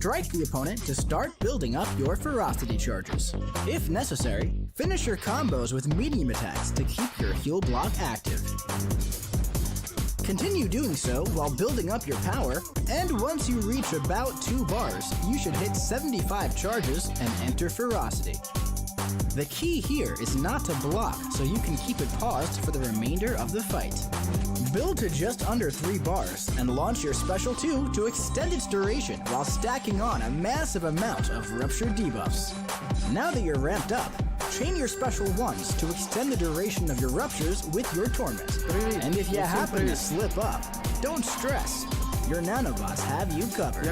strike the opponent to start building up your ferocity charges. If necessary, finish your combos with medium attacks to keep your heal block active. Continue doing so while building up your power, and once you reach about 2 bars, you should hit 75 charges and enter ferocity. The key here is not to block, so you can keep it paused for the remainder of the fight. Build to just under 3 bars and launch your special 2 to extend its duration while stacking on a massive amount of rupture debuffs. Now that you're ramped up, chain your special 1s to extend the duration of your ruptures with your torment. And if you happen to slip up, don't stress. Your nanobots have you covered.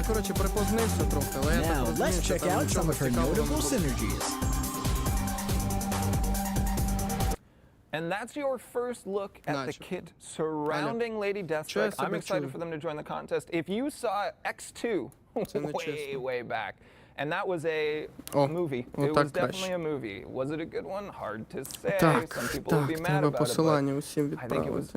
Now let's check out some of her notable synergies. And that's your first look at the kit surrounding Lady Deathstrike. I'm excited for them to join the contest. If you saw X2 way back, and that was a movie. It was definitely a movie. Was it a good one? Hard to say. Some people will be mad about it, but I think it was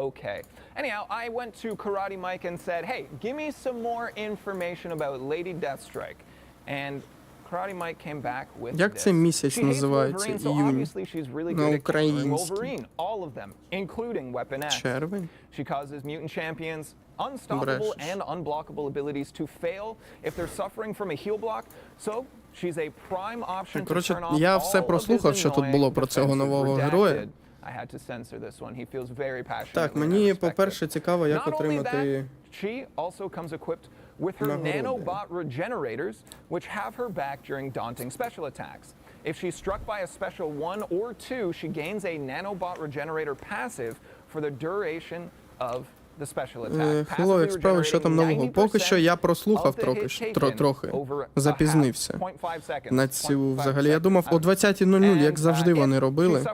okay. Anyhow, I went to Karate Mike and said, hey, give me some more information about Lady Deathstrike. And Karate Mike came back with Як цей місяць називається? Іюнь. На українській. All of them, including Weapon X. Червень. She causes mutant champions unstoppable and unblockable abilities to fail if they're suffering from a heal block. So she's a prime option to turn off я все прослухав, що тут було про цього нового героя. I had to censor this one. He feels very passionate. Так, мені, по-перше, цікаво, як отримати She also comes equipped with her nanobot regenerators, which have her back during daunting special attacks. If she's struck by a special 1 or 2, she gains a nanobot regenerator passive for the duration of the special attack. Хелло, як справи, що там нового? Поки що я прослухав трохи, запізнився на цю взагалі. Я думав, о 20:00, як завжди вони робили.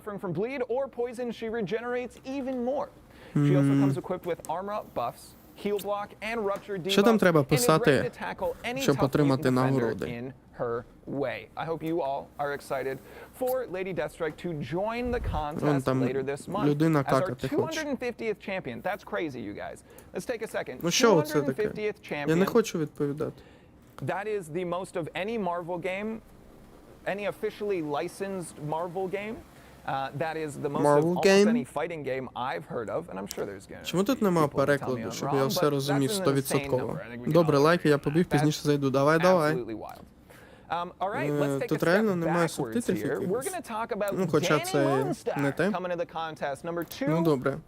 Що там треба писати, щоб отримати нагороди? I hope you all are excited for Lady Deathstrike to join the contest later this month as our 250th champion. That's crazy, you guys. Let's take a second. 250th champion. Я не хочу відповідати. That is the most of any Marvel game, any officially licensed Marvel game. That is the most of almost any fighting game I've heard of, and I'm sure there's going to be. Чому тут нема перекладу, щоб я все розумів 100%? Добре, лайки, я побіг, пізніше зайду. Давай. Тут реально немає субтитрів якихось. Ну, хоча це не те. Ну, добре.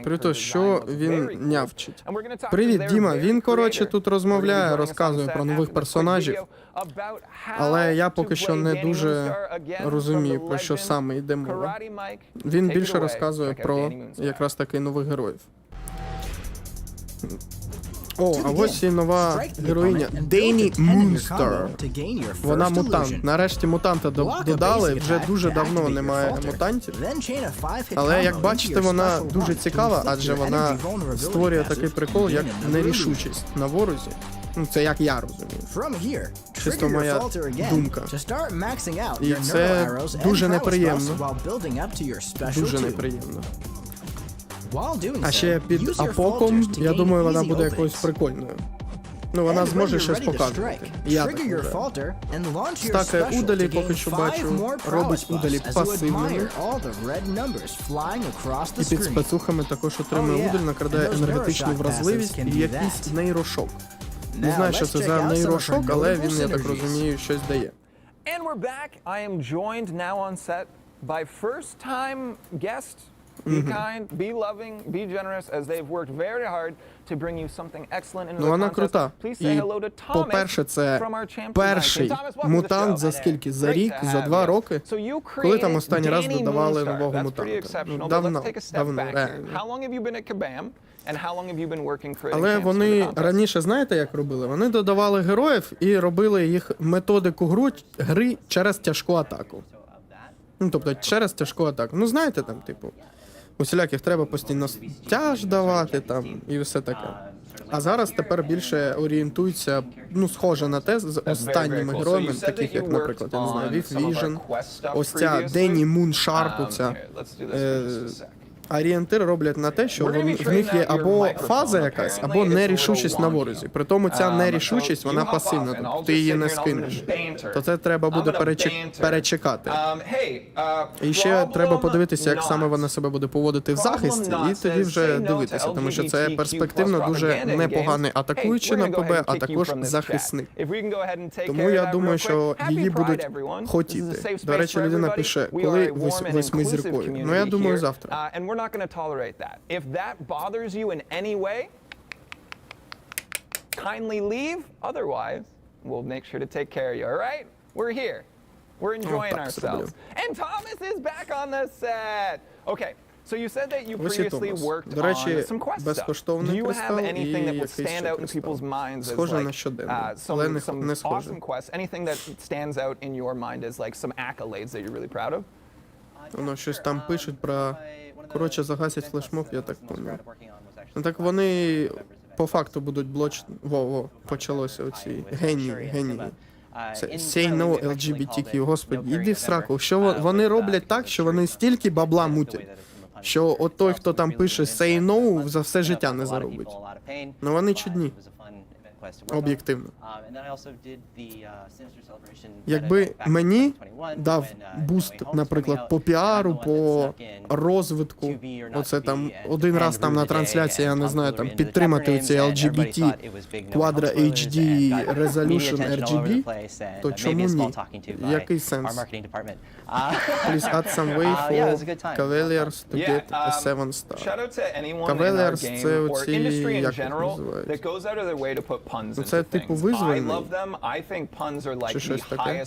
При то, що він нявчить. Привіт, Діма. Він, коротше, тут розмовляє, розказує про нових персонажів. Але я поки що не дуже розумію, про що саме йде мова. Він більше розказує про якраз таки нових героїв. О, а ось і нова героїня Дейні Мунстер. Вона мутант. Нарешті мутанта додали, вже дуже давно немає мутантів. Але, як бачите, вона дуже цікава, адже вона створює такий прикол, як нерішучість на ворозі. Ну, це як я розумію. Чисто моя думка. І це дуже неприємно. Дуже неприємно. А ще під апоком, я думаю, вона буде якоюсь прикольною. Ну, вона зможе щось показувати. Я так вважаю. Стакає удалі, поки що бачу, робить удалі пасивними. І під спецухами також отримує удаль, накрадає енергетичну вразливість і якийсь нейрошок. Не знаю, що це за нейрошок, але він, я так розумію, щось дає. And we're back. I am joined now on set by first-time guest. Be kind, be loving, be generous, as they've worked very hard to bring you something excellent into the contest. Вона крута. І, по-перше, це перший мутант за скільки? За рік, за 2 роки? Коли там останній раз додавали нового мутанта? Ну, давно, реально. Але вони раніше, знаєте, як робили? Вони додавали героїв і робили їх методику гри через тяжку атаку. Ну, тобто, через тяжку атаку. Ну, знаєте, там, типу, усіляких треба постійно тяж давати, там, і все таке. А зараз тепер більше орієнтуються, ну, схоже на те, з останніми героями, таких як, наприклад, я не знаю, Вік Віжен, ось ця Денні Мун Шарп, оця, орієнтир роблять на те, що в них є або фаза якась, або нерішучість на ворозі. При тому ця нерішучість, вона пасивна, тобто ти її не скинеш. То це треба буде перечекати. І ще треба подивитися, як саме вона себе буде поводити в захисті, і тоді вже дивитися, тому що це перспективно дуже непоганий атакуючий на ПБ, а також захисник. Тому я думаю, що її будуть хотіти. До речі, людина пише, коли восьмизіркові. Ну, я думаю, завтра. Not going to tolerate that. If that bothers you in any way, kindly leave. Otherwise, we'll make sure to take care of you, all right? We're here. We're enjoying ourselves. And Thomas is back on the set. Okay, so you said that you previously worked on some quest stuff. Do you have anything that would stand out in people's minds as like some awesome quests? Anything that stands out in your mind as like some accolades that you're really proud of? Воно щось там пишуть про... Коротше, загасять флешмоб, я так пам'ятаю. Ну так вони по факту будуть почалося оці генії. Say no LGBTQ, господи, іди в сраку. Що вони роблять так, що вони стільки бабла мутять, що от той, хто там пише say no, за все життя не заробить. Ну вони чудні. Об'єктивно. Якби мені дав буст, наприклад, по піару, по розвитку, оце там один раз там на трансляції, я не знаю, там підтримати оці LGBT, Quadra HD, Resolution RGB, то чому ні? Який сенс? Please add some way for Cavaliers to get a 7 star. Cavaliers — це оці, як їх називають? Це типу визвольний? Чи щось таке?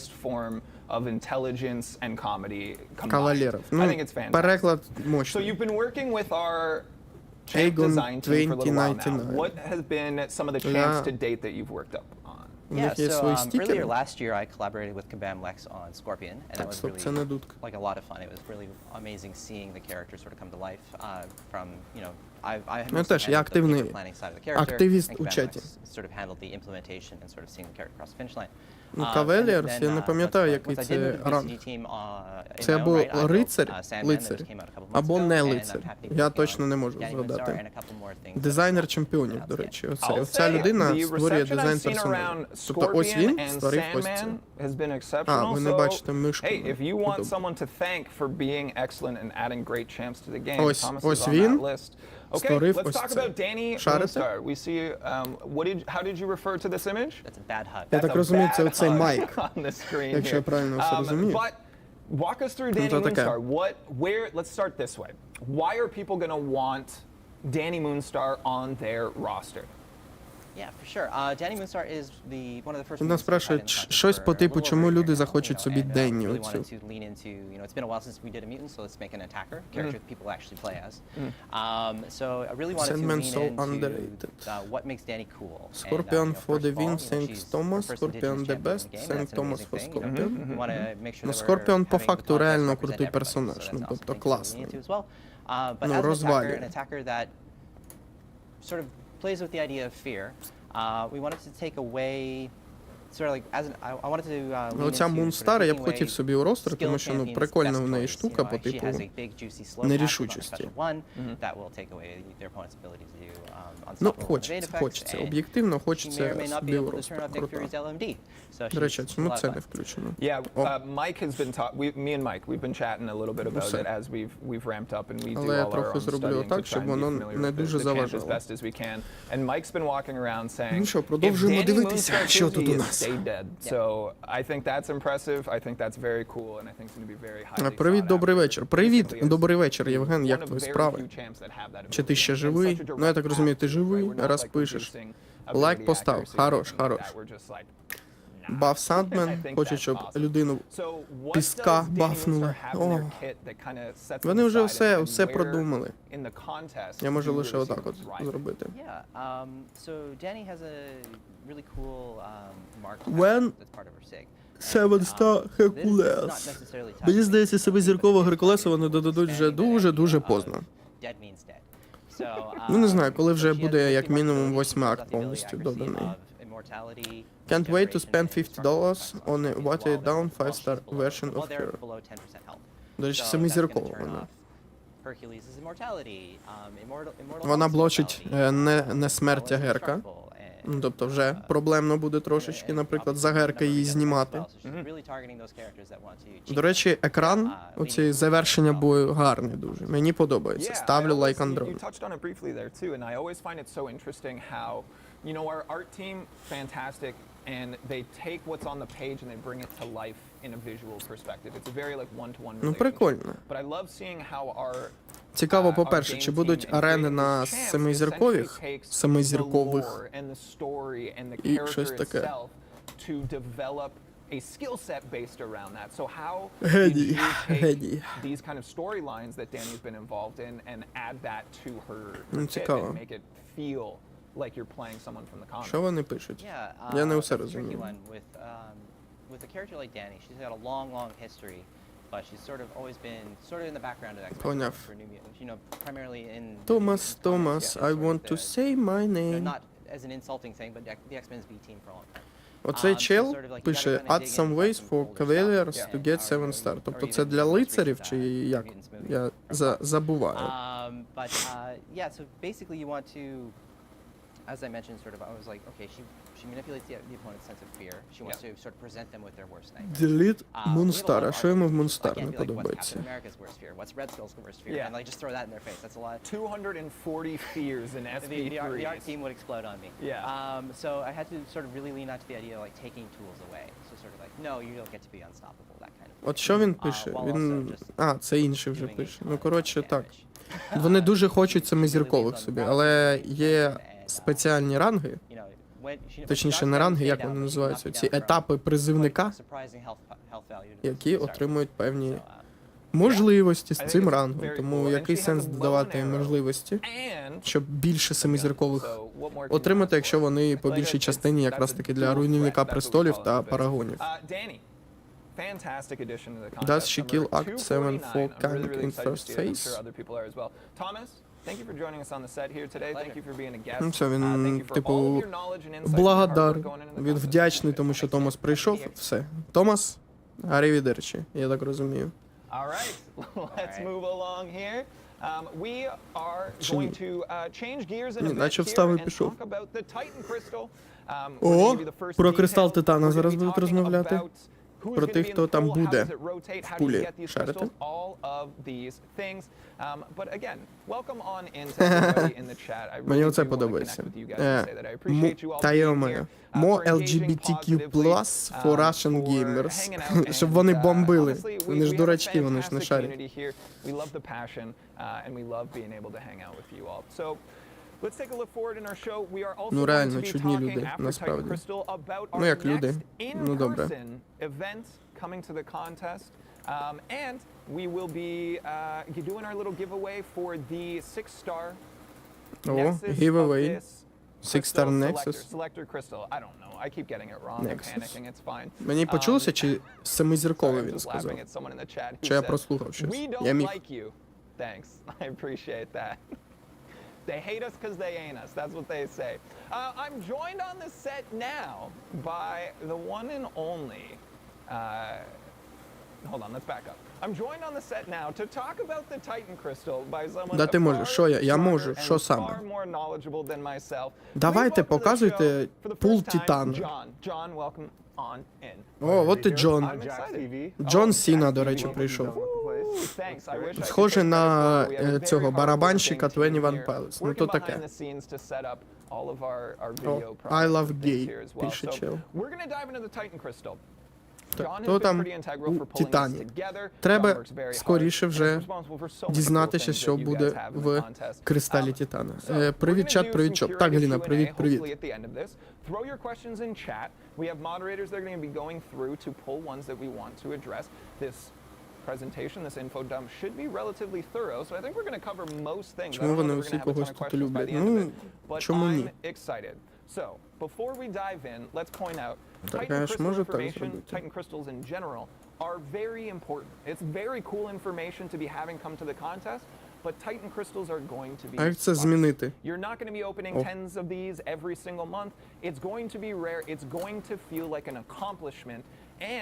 Кавалерів. Ну, переклад мощний. Aegon 2099. У них є свої стікери. Так, стоп, це не дудка. Ну теж, я активний активіст у чаті. Ну, Кавалерс, я не пам'ятаю, який це ранг. Це або лицар, або не лицар. Я точно не можу згадати. Дизайнер чемпіонів, до речі. Оця людина створює дизайн персонажів. Тобто ось він створив ось це. А, ви не бачите мишку. Ось він створив ось це. Шарите? Я так розумію, це оцей майк, якщо я правильно все розумію. Walk us through Danny Moonstar. Let's start this way. Why are people going to want Danny Moonstar on their roster? Нас спрашують щось по типу, чому люди захочуть собі Денні оцю. Sandman so underrated. Scorpion for the win, thanks Thomas. Scorpion the best, thanks Thomas for Scorpion. Ну, Scorpion по факту реально крутий персонаж, ну, тобто класний. Ну, розвалює. Plays with the idea of fear. We wanted to take away sort of like as an I wanted to Оця Moonstar я б хотів собі у ростер, тому що ну прикольна в неї штука по типу нерішучості. Ну, хочеться. Об'єктивно хочеться собі у ростер. Круто. До речі, чому це не включено? Але я трохи зроблю так, щоб воно не дуже заважало. Ну що, продовжуємо дивитися, що тут у нас. Привіт, добрий вечір. Привіт, добрий вечір, Євген, як твої справи? Чи ти ще живий? Ну, я так розумію, ти живий, раз пишеш. Лайк постав, хорош. Баф Сандмен, хоче, щоб людину піска бафнули. О, вони вже все продумали. Я можу лише отак от зробити. When 7-star Hercules. Мені здається, 7-зіркового Геркулеса вони додадуть вже дуже поздно. Ну, не знаю, коли вже буде як мінімум 8 акт повністю доданий. Can't wait to spend $50 on a watered down 5-star version of her. До речі, 7-зіркова вона. Вона блочить не смерть, а Герка. Ну, тобто вже проблемно буде трошечки, наприклад, за Герка її знімати. До речі, екран, оці завершення бою гарний дуже. Мені подобається. Ставлю лайк Андрону. You know, our art team, fantastic, and they take what's on the page and they bring it to life in a visual perspective. It's a very like one-to-one relationship. Ну, прикольно. But I love seeing how our Цікаво, по-перше, чи будуть арени на семизіркових і щось таке. A skill set based around that. So how Геній. these kind of storylines that Danny's been involved in and add that to her kit Цікаво. and make it feel like you're playing someone from the comics. Що вони пишуть? Я не усе розумію. With a character like Danny, she's got a long history, but she's sort of always been sort of in the background of X-Men Поняв. for New Mutants. You know, primarily in Thomas, I want to say my name. not as an insulting thing, but the X-Men's B team for a long time. Оцей чел пише add some ways for cavaliers to get 7 star. Тобто це для лицарів чи як? Я забуваю. But yeah, so basically you want to, as I mentioned, sort of, I was like, okay, she manipulates the opponent's sense of fear. She wants to sort of present them with their worst nightmares. Delete Moonstar. А що йому в Moonstar не подобається? What's Captain America's worst fear? What's Red Skull's worst fear? And like just throw that in their face. That's a lot. 240 fears in SP3. The art team would explode on me. Yeah. So I had to sort of really lean onto the idea of like taking tools away. So sort of like, no, you don't get to be unstoppable, that kind of. От що він пише? Він... це інший вже пише. Ну, коротше, так. Вони дуже хочуть семизіркових собі, але є спеціальні ранги, точніше не ранги, як вони називаються, ці етапи призивника, які отримують певні можливості з цим рангом. Тому який сенс додавати їм можливості, щоб більше семизіркових отримати, якщо вони по більшій частині якраз таки для руйнівника престолів та парагонів. Fantastic addition to the contest. Does she kill Act 7 for Kang in first phase? Thomas, thank you for joining us on the set here today. Thank you for being a guest. Ну це він, типу, благодар, він вдячний тому, що Томас прийшов, все. Томас, арівідерчі, я так розумію. All right, let's move along here. We are going to change gears in a bit here and talk about the Titan Crystal. О, про кристал Титана зараз будуть розмовляти. Про тих, хто там буде в пулі, шарити. Мені оце подобається. Та йо-моє. More LGBTQ+ for Russian gamers. Щоб вони бомбили. Вони ж дурачки, вони ж не шарять. Ну реально, чудні люди, насправді. Ну як люди, ну добре. And we will be doing our little giveaway for the 6-star Nexus giveaway. of this 6-star Nexus. Selector crystal. I don't know. I keep getting it wrong. I'm panicking. It's fine. Мені почулося, чи семизірковий він сказав? Чи я прослухав щось? Я міг. Thanks. I appreciate that. They hate us because they ain't us. That's what they say. I'm joined on the set now by the one and only. Hold on, let's back up. I'm joined on the set now to talk about the Titan Crystal by someone Да ти можеш, що я? Я можу, що саме? far more knowledgeable than myself. Давайте, показуйте пул Титана. John, welcome on in. О, от і Джон. I'm excited. Джон Сіна, до речі, прийшов. Схоже на цього барабанщика 21 Pilots. Ну то таке. I love gay, пише чел. То там у Титані. Треба скоріше вже дізнатися, що буде в кристалі Титана. Привіт, чат, привіт, чоп. Так, Галіна, привіт, привіт. Throw your questions in chat. We have moderators that are going to be going through to pull ones that we want to address. This presentation, this info dump should be relatively thorough, so I think we're going to cover most things. I don't know if we're going to have a ton of questions by the end of it, but I'm excited. So, before we dive in, let's point out Titan crystal information, Titan crystals in general, are very important. It's very cool information to be having come to the contest, but Titan crystals are going to be sparse. You're not going to be opening tens of these every single month. It's going to be rare. It's going to feel like an accomplishment,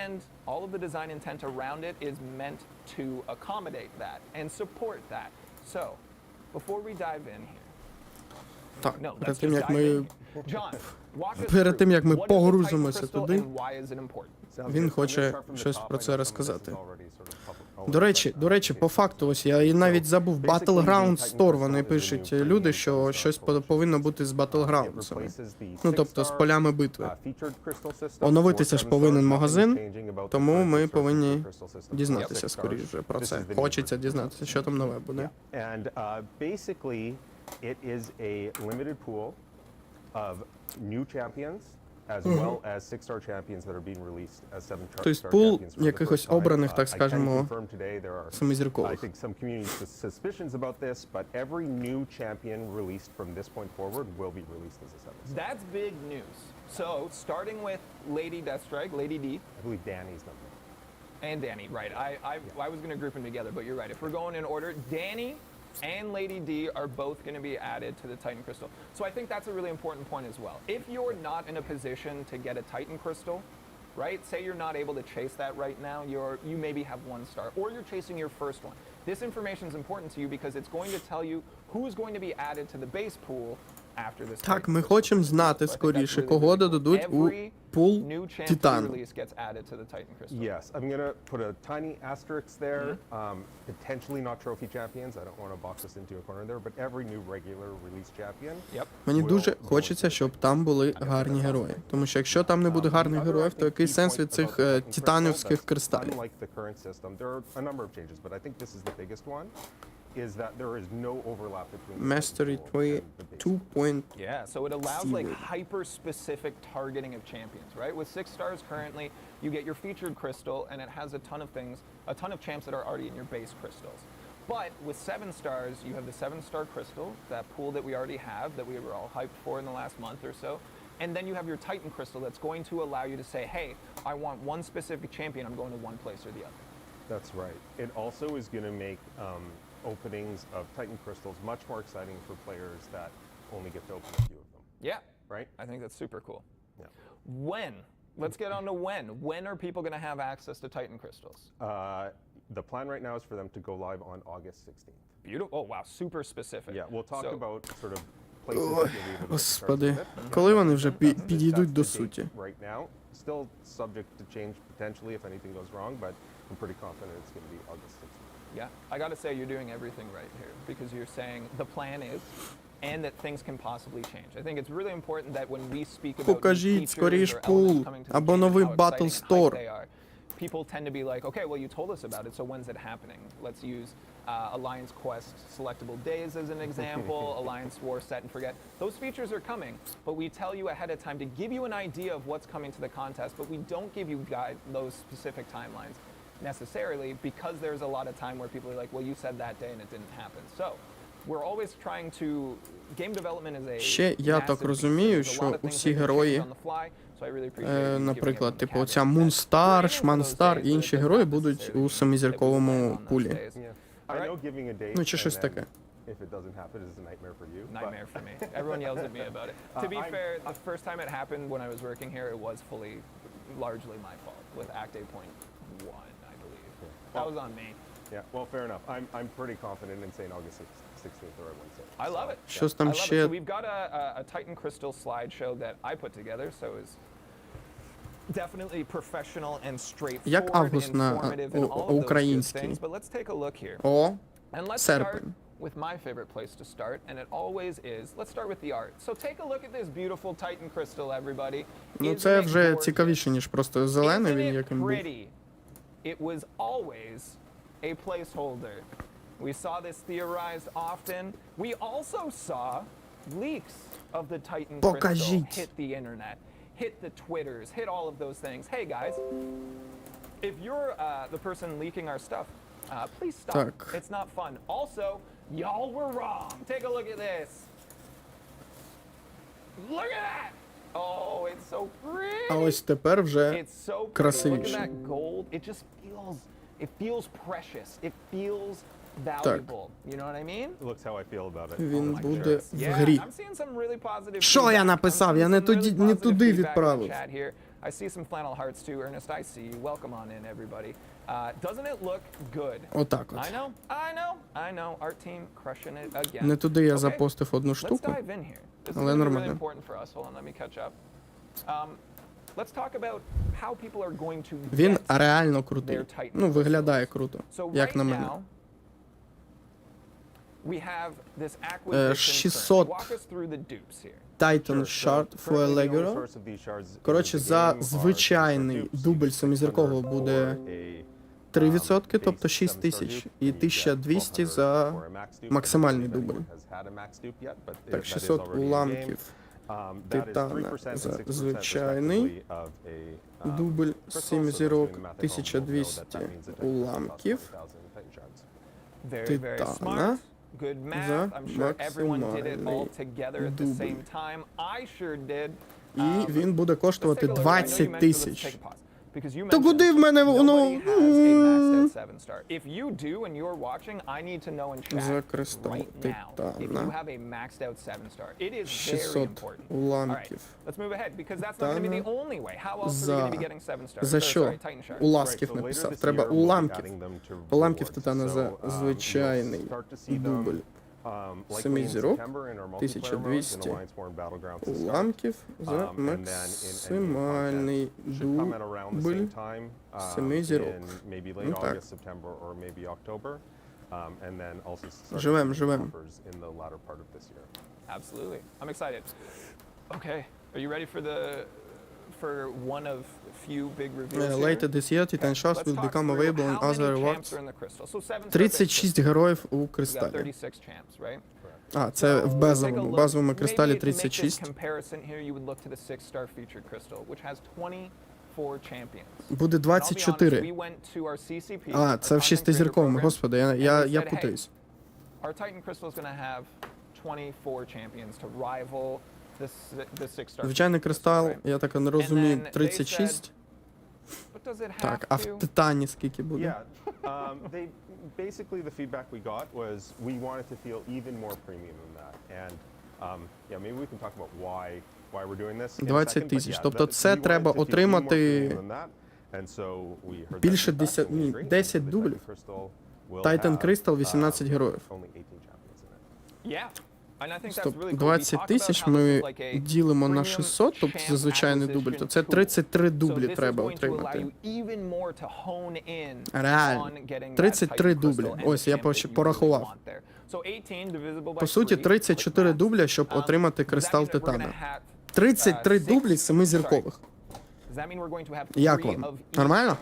and all of the design intent around it is meant to accommodate that and support that. So, before we dive in here. Так, No, перед let's тим, just як dive ми in here. John, walk us Перед тим, як ми through what is the погрузимося Titan Crystal туди, and why is it important? він хоче щось про це розказати. До речі, по факту, ось я і навіть забув Battleground Store, вони пишуть люди, що щось повинно бути з Battlegrounds'ами. Ну, тобто з полями битви. Оновитися ж повинен магазин, тому ми повинні дізнатися скоріше про це. Хочеться дізнатися, що там нове буде. It is a limited pool of new champions as well as 6-star champions that are being released as 7-star Тобто пул champions for the якихось first time. обраних, так I can скажемо, confirm today there are, I семизіркових. think, some community suspicions about this, but every new champion released from this point forward will be released as a 7-star. That's big news. So, starting with Lady Deathstrike, Lady D, I believe Danny's number. and Danny, right. I was going to group them together, but you're right. If we're going in order, Danny and Lady D are both going to be added to the Titan Crystal. So I think that's a really important point as well. If you're not in a position to get a Titan Crystal, right? Say you're not able to chase that right now, you maybe have 1 star, or you're chasing your first one. This information is important to you because it's going to tell you who's going to be added to the base pool after this. Так, ми хочемо знати скоріше, кого додадуть у пул Титану. Yes, I'm going to put a tiny asterisk there. Potentially not trophy champions. I don't want to box us into a corner there, but every new regular release champion. Yep. Мені дуже хочеться, щоб там були гарні герої. Тому що якщо там не буде гарних героїв, то який сенс від цих титанівських кристалів? Unlike the current system, there are a number of changes, but I think this is the biggest one. Is that there is no overlap between Mastery 2.0. Yeah, so it allows like hyper-specific targeting of champions, right? With 6 stars currently, you get your featured crystal, and it has a ton of things, a ton of champs that are already in your base crystals. But with 7 stars, you have the 7-star crystal, that pool that we already have, that we were all hyped for in the last month or so. And then you have your Titan crystal that's going to allow you to say, hey, I want one specific champion, I'm going to one place or the other. That's right. It also is going to make openings of Titan crystals much more exciting for players that only get to open a few of them. Yeah. Right? I think that's super cool. Yeah. When? Let's get on to when. When are people going to have access to Titan crystals? The plan right now is for them to go live on August 16th. Beautiful. Oh, wow. Super specific. Yeah, we'll talk So- about sort of places that you'll be able to start Господи, with. коли вони вже That's підійдуть до the date суті? Right now, still subject to change potentially if anything goes wrong, but I'm pretty confident it's going to be August 16th. Yeah, I got to say you're doing everything right here because you're saying the plan is and that things can possibly change. I think it's really important that when we speak about new Покажіть features скоріш or пул elements coming to the або game and новий how Battle exciting and hyped Store. they are, people tend to be like, okay, well, you told us about it, so when's it happening? Let's use Alliance Quest selectable days as an example, Alliance War set and forget. Those features are coming, but we tell you ahead of time to give you an idea of what's coming to the contest, but we don't give you those specific timelines necessarily because there's a lot of time where people are like, well, you said that day and it didn't happen. So we're always trying to... Game development is a Ще я так розумію, що усі герої, наприклад, типу оця Мунстар, Шманстар і інші герої будуть у семизірковому пулі. Ну, чи щось таке. If it doesn't happen, it's a nightmare for you. Nightmare for me. Everyone yells at me about it. To be fair, the first time it happened when I was working here, it was largely my fault with Act 8.1, I believe. That was on me. Yeah, well, fair enough. I'm pretty confident in saying August 16th or Wednesday. I love it. Щось там I love it. ще... So we've got a Titan Crystal slideshow that I put together, so it's definitely professional and straightforward, Як август на informative, and all of those good український? things. But let's take a look here. О, And let's start серпень. with my favorite place to start, and it always is. Let's start with the art. So take a look at this beautiful Titan crystal, everybody. Ну Isn't це it вже gorgeous? цікавіше, ніж просто зелений Isn't він, it яким був. pretty? It was always a placeholder. We saw this theorized often. We also saw leaks of the Titan crystal Покажіть. hit the internet, hit the Twitters, hit all of those things. Hey guys, if you're the person leaking our stuff, please stop. Так. It's not fun. Also, y'all were wrong. Take a look at this. Look at that. Oh, it's so pretty. А ось тепер вже It's so pretty. Look at красивіше. that gold. It just feels precious. It feels valuable. You know what I mean? Looks how I feel about it. Він Oh my буде goodness. в Yeah, грі. I'm seeing some really positive Що я feedback. написав? I'm Я seeing не some туди- really не positive туди feedback in the відправив. chat here. I see some flannel hearts too. Ernest, I see you. Welcome on in, everybody. Doesn't it look good? Отак от. I know. Our team crushing it again. Не туди я Okay, запостив одну let's штуку. dive in here. This is Але gonna be really нормально. important for us. Hold on, let me catch up. Let's talk about how people are going to Він get реально крутий. their Titan Ну, виглядає круто, So як right на мене. now, we have this acquisition 600 currently. Walk us through the dupes here. Titan Shard for a Regular. Коротше, за звичайний дубль семизіркового буде 3%, тобто 6 тисяч. І 1200 за максимальний дубль. Так, 600 уламків Титана за звичайний дубль 7 зірок, 1200 уламків Very, very Титана smart. Good за math. I'm sure everyone did it all максимальний together at the дубль. same time. I sure did. І він буде коштувати Let's take a look. I know you 20 mentioned- let's тисяч. take a pause. Because you Та mentioned куди в мене воно? nobody has a maxed out 7-star. If you do and you're watching, I need to know in chat За кристал right now if Титана. you have a maxed out 7-star. It is very 600 important. уламків. All right, let's move ahead because that's not going to be the Титана. only way. How else are we За- going to be getting 7-stars? За що? Titan shards. Уласків написав. Треба уламків. Уламків Титана за звичайний дубль. 7 зірок, 1200 уламків за максимальний дубль 7 зірок. Ну так. Живем. Absolutely. I'm excited. Okay, are you ready for one of few big reveals here? Later this year, Titan Shards Let's will talk become through available in how many other champs rewards. are in the crystal. So 7-star 36 героїв у we got кристалі. 36 champs, right? А, це в базовому. В базовому кристалі Maybe to make this 36. comparison here, you would look to the 6-star featured crystal, which has 24 champions. Буде And I'll be honest, 24. we went to our CCP, А, our це в content creator 6-зірковому. program, Господи, and я we said, hey, путаюсь. our Titan crystal is going to have 24 champions to rival the 6-star. Звичайний кристал, я так не розумію, then they 36. But does it have Так, а в to? Титані скільки буде? Yeah. Basically, the feedback we got was we wanted to feel even more premium than that. And yeah, maybe we can talk about why we're doing this. in a 20 second, but тисяч. yeah, Тобто that- це we wanted треба to feel even more отримати premium than that. And so we heard that більше feedback, 10 and we ні, agreed. 10 The Titan дублів. Crystal will Titan have, Crystal 18 героїв. only 18 champions in it. Yeah. And I think that's Стоп, really cool. We 20 talked тисяч about how this ми is like a ділимо на premium 600, тобто champ за звичайний дубль, то це acquisition tool. 33 So дублі this is треба going to allow отримати. you even more to hone in Реально. on getting that 33 Titan дублі. crystal and Ось, я champ that you really порахував. want there. So 18 divisible by По суті, 3, 34 quick math. дубля, щоб отримати Does that кристал mean that we're gonna Титана. have, 33 six- дублі 7-зіркових. Does that mean we're going to have Як 3 вам? of each Нормально?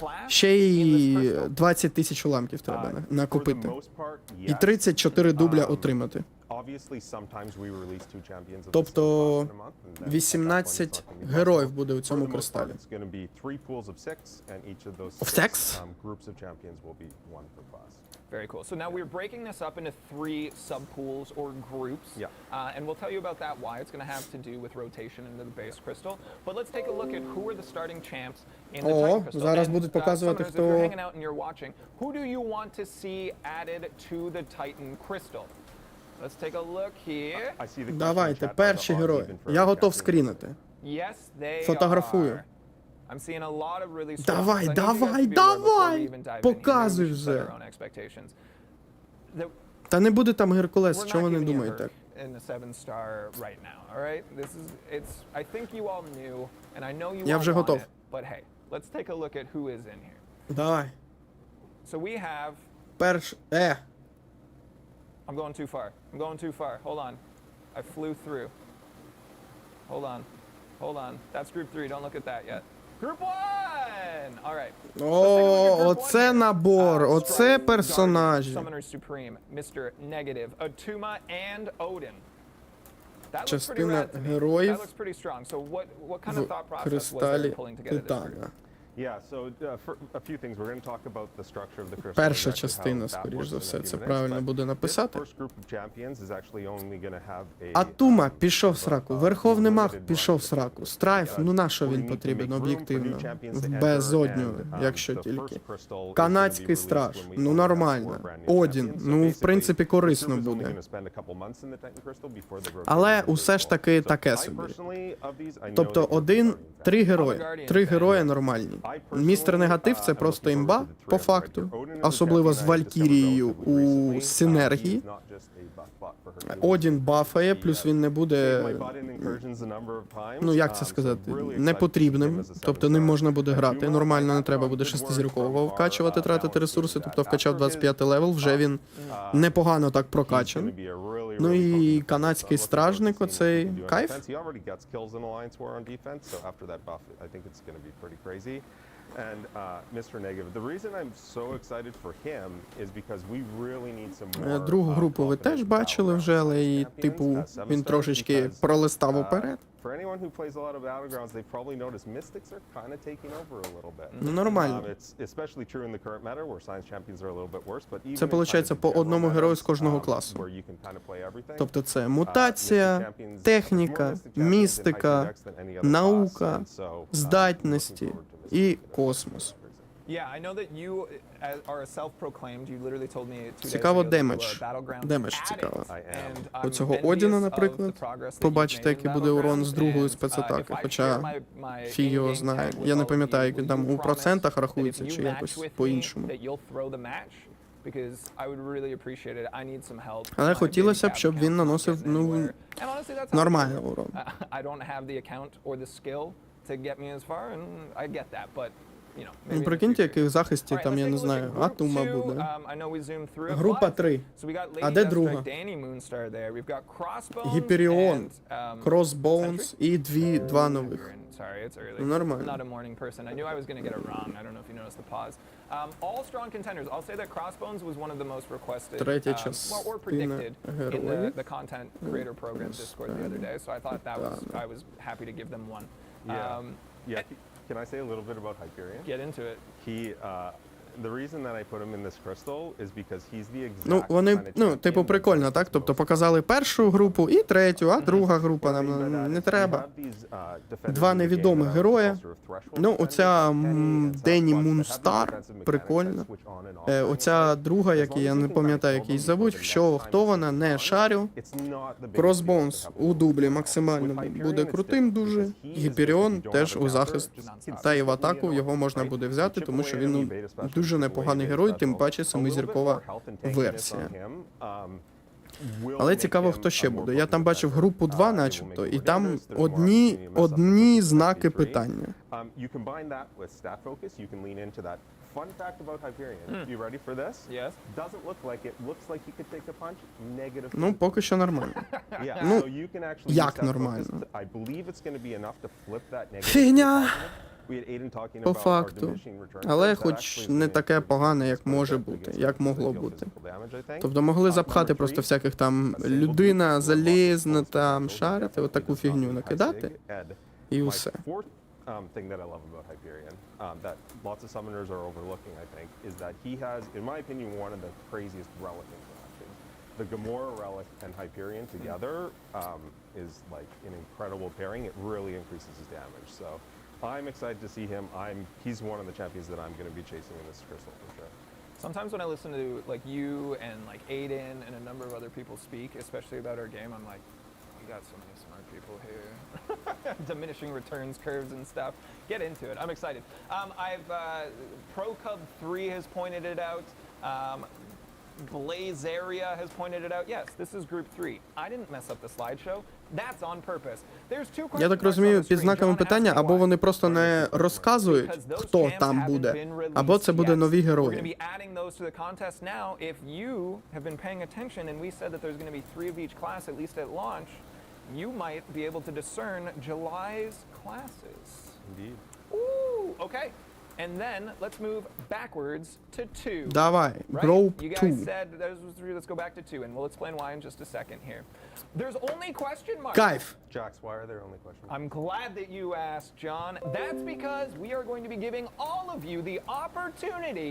class Ще in й this crystal? 20 тисяч уламків треба For the накупити. most part, І yes. 34 дубля отримати. Obviously, sometimes we release 2 champions of the Тобто same class in a month, and then at that point, it's 18 not gonna be героїв possible. буде у For цьому the most part, кристалі. it's gonna be 3 pools of 6, and each of those Of 6 six? groups of champions will be 1 per class. Very cool. So now we're breaking this up into 3 subpools or groups. Yeah. And we'll tell you about that, why it's going to have to do with rotation into the base crystal. But let's take a look at who are the starting champs in the О, Titan crystal. зараз And, будуть показувати, summoners, if you're хто- hanging out and you're watching, who do you want to see added to the Titan crystal? Let's take a look here. I see the question in Давайте, chat перші about odds герої. even for Я готов champions. скрінити. Yes, they Фотографую. are. I'm seeing a lot of really strong Давай, ones. I need you guys to давай, be aware before we давай! even dive in here. Показуй Maybe we should set вже. our own expectations. The- Та не буде там Геркулес, We're чого ви not не giving you a думаєте? Herc in the 7-star right now, all right? This is, it's, I think you all knew, and I know you Я all вже want готов. it, but hey, let's take a look at who is in here. Давай. So we have, I'm I'm going too far. I'm going too far. Hold on. I flew through. Hold on. That's group 3. Don't look at that yet. Group 1! All right. О, оце набор, оце персонажі. Summoner Supreme, Mr. Negative, Atuma, and Odin. That looks pretty Частина rad to me. героїв That looks pretty strong. So what kind of в thought process was there кристалі in pulling together this group? Титана. Yeah, so for a few things, we're going to talk about the structure of the crystal. Перша and exactly частина, how that скоріш works за in a все, few це minutes, правильно but буде this написати. first group of champions is actually only going to have a, Атума пішов в сраку, Верховний Маг пішов в сраку, Страйф, ну на що він потрібен об'єктивно? В безодню, якщо тільки. Канадський страж, ну нормально. Одін, ну в принципі корисно буде. Але усе ж таки таке собі. Тобто 3 герої нормальні. Містер Негатив — це просто імба, по факту. Особливо з Валькірією у синергії. Одін бафає, плюс він не буде, ну як це сказати, непотрібним. Тобто ним можна буде грати. Нормально не треба буде 6-зіркового вкачувати, тратити ресурси. Тобто вкачав 25 левел, вже він непогано так прокачан. Ну і канадський стражник оцей кайф. And Mr. Negative, the reason I'm so excited for him is because we really need some more. Другу групу ви теж бачили вже, але і типу він трошечки пролистав уперед. For anyone who plays a lot of Battlegrounds, they've probably noticed Mystics are kind of taking over a little bit. Ну, нормально. It's especially true in the current meta where Science Champions are a little bit worse, but even Це виходить по одному герою з кожного класу. where you can kind of play everything. Тобто це мутація, техніка, містика, наука, здатності і космос. Yeah, I know that you are a self-proclaimed. You literally told me 2 days Цікаво ago демедж. that you are a Battlegrounds Демедж addict. цікаво. And I'm Оцього envious Одіна, of наприклад, the progress that you've побачите, made який in буде урон Battlegrounds. з другої And, спецатаки, if I хоча share my фіг його in-game знає. tag with Я не all of пам'ятаю, you, як will там you у процентах promise рахується, that if чи you якось match with по-іншому. me, that you'll throw the match? Because I would really appreciate it. I need some help. Але My хотілося б, handicap щоб він account's not наносив, getting ну, anywhere. And honestly, that's how нормальний урон. I don't have the account or the skill to get me as far, and I get that, but you know, maybe in the Прикиньте, future. який в захисті Alright, там, let's я take не a look знаю, at group Атума two. буде. I know we zoomed through it, Група but- 3. So we got А Lady де Deathstrike, друга? Danny Moonstar there. We've got Crossbones Гіперіон, and, Crossbones і два нових. Sorry, it's early. Ну, нормально. I'm not a morning person. I knew I was going to get it wrong. I don't know if you noticed the pause. All strong contenders. I'll say that Crossbones was one of the most requested Третя or частина predicted in героїв. the content creator program Discord the other day. So I thought that was I was happy to give them one. Yeah. Can I say a little bit about Hyperion? Get into it. The reason that I put him in this crystal is because he's the exact Ну, вони, kind of ну, champion типу, that прикольно, does так? the Тобто most. показали першу групу і третю, а друга група нам не треба. Два невідомих героя. Ну, оця Дені Мунстар, прикольно. Оця друга, яку я не пам'ятаю, як її зовуть, хто вона, не шарю. Crossbones у дублі максимально буде крутим дуже. Гіперіон теж у захист та і в атаку його можна буде взяти, тому що він ну, дуже непоганий герой, тим паче 7-зіркова версія. Але цікаво, хто ще буде. Я там бачив групу 2 начебто, і там одні знаки питання. Fun fact about Hyperion. You ready for this? Yes. Doesn't look like it. Looks like he could take a punch. Negative. Ну, поки що нормально. Yeah. Ну, So you can actually як use that нормально? focus. I believe it's going to be enough to flip that negative. Фігня. We had Aiden talking По about our факту. diminishing return. Але That хоч actually не is таке gonna погане, як increase може the бути, against як the могло physical бути. damage, I think. Тобто могли запхати Number просто three, всяких там a single людина, boost, залізна, lots of там potential, шарити, definitely отаку does not фігню be накидати, high sig, Ed. і My усе. fourth thing that I love about Hyperion, that lots of summoners are overlooking, I think, is that he has, in my opinion, one of the craziest relic interactions. The Gamora relic and Hyperion together is like an incredible pairing. It really increases his damage. So I'm excited to see him. He's one of the champions that I'm going to be chasing in this crystal for sure. Sometimes when I listen to like you and like Aiden and a number of other people speak, especially about our game, I'm like, we got so many smart people here. Diminishing returns curves and stuff. Get into it. I'm excited. I've Pro Cub 3 has pointed it out. Blazeria has pointed it out. Yes, this is group 3. I didn't mess up the slideshow. That's on purpose. There's two questions. Я так розумію, під знаками питання, або вони просто не розказують, хто там буде, або це буде нові We're going to герої. be adding those to the contest now. If you have been paying attention and we said that there's going to be 3 of each class, at least at launch, you might be able to discern July's classes. Indeed. Ooh, okay. And then let's move backwards to 2. Давай, Right? Group You 2. guys said those was 3. Let's go back to 2, and we'll explain why in just a second here. There's only question marks. Кайф. Jax, why are there only questions? I'm glad that you asked, John. That's because we are going to be giving all of you the opportunity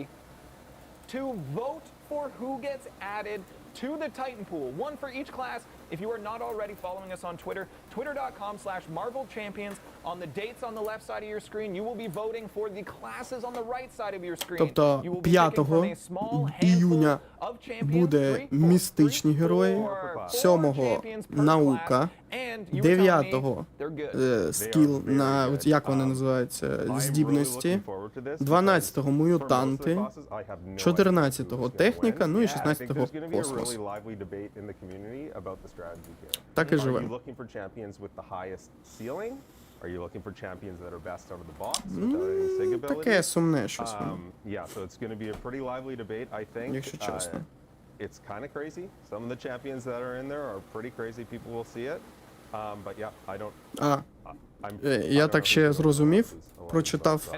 to vote for who gets added to the Titan pool. 1 for each class. If you are not already following us on Twitter, twitter.com/MarvelChampions. On the dates on the left side of your screen, you will be voting for the classes on the right side of your screen. Тобто You will be 5 picking from a small іюня handful of champions, буде містичні герої, 7-го наука, 9-го скіл на, як вони називаються, здібності, 12-го мутанти, 14-го техніка, ну і 16-го космос. Так і живе. Are you looking for champions that are best out of the box without any sig abilities? Таке сумне щось. Yeah, so it's going to be a pretty lively debate, I think. Якщо чесно. It's kind of crazy. Some of the champions that are in there are pretty crazy. People will see it. But yeah, I don't... Я так ще зрозумів, прочитав,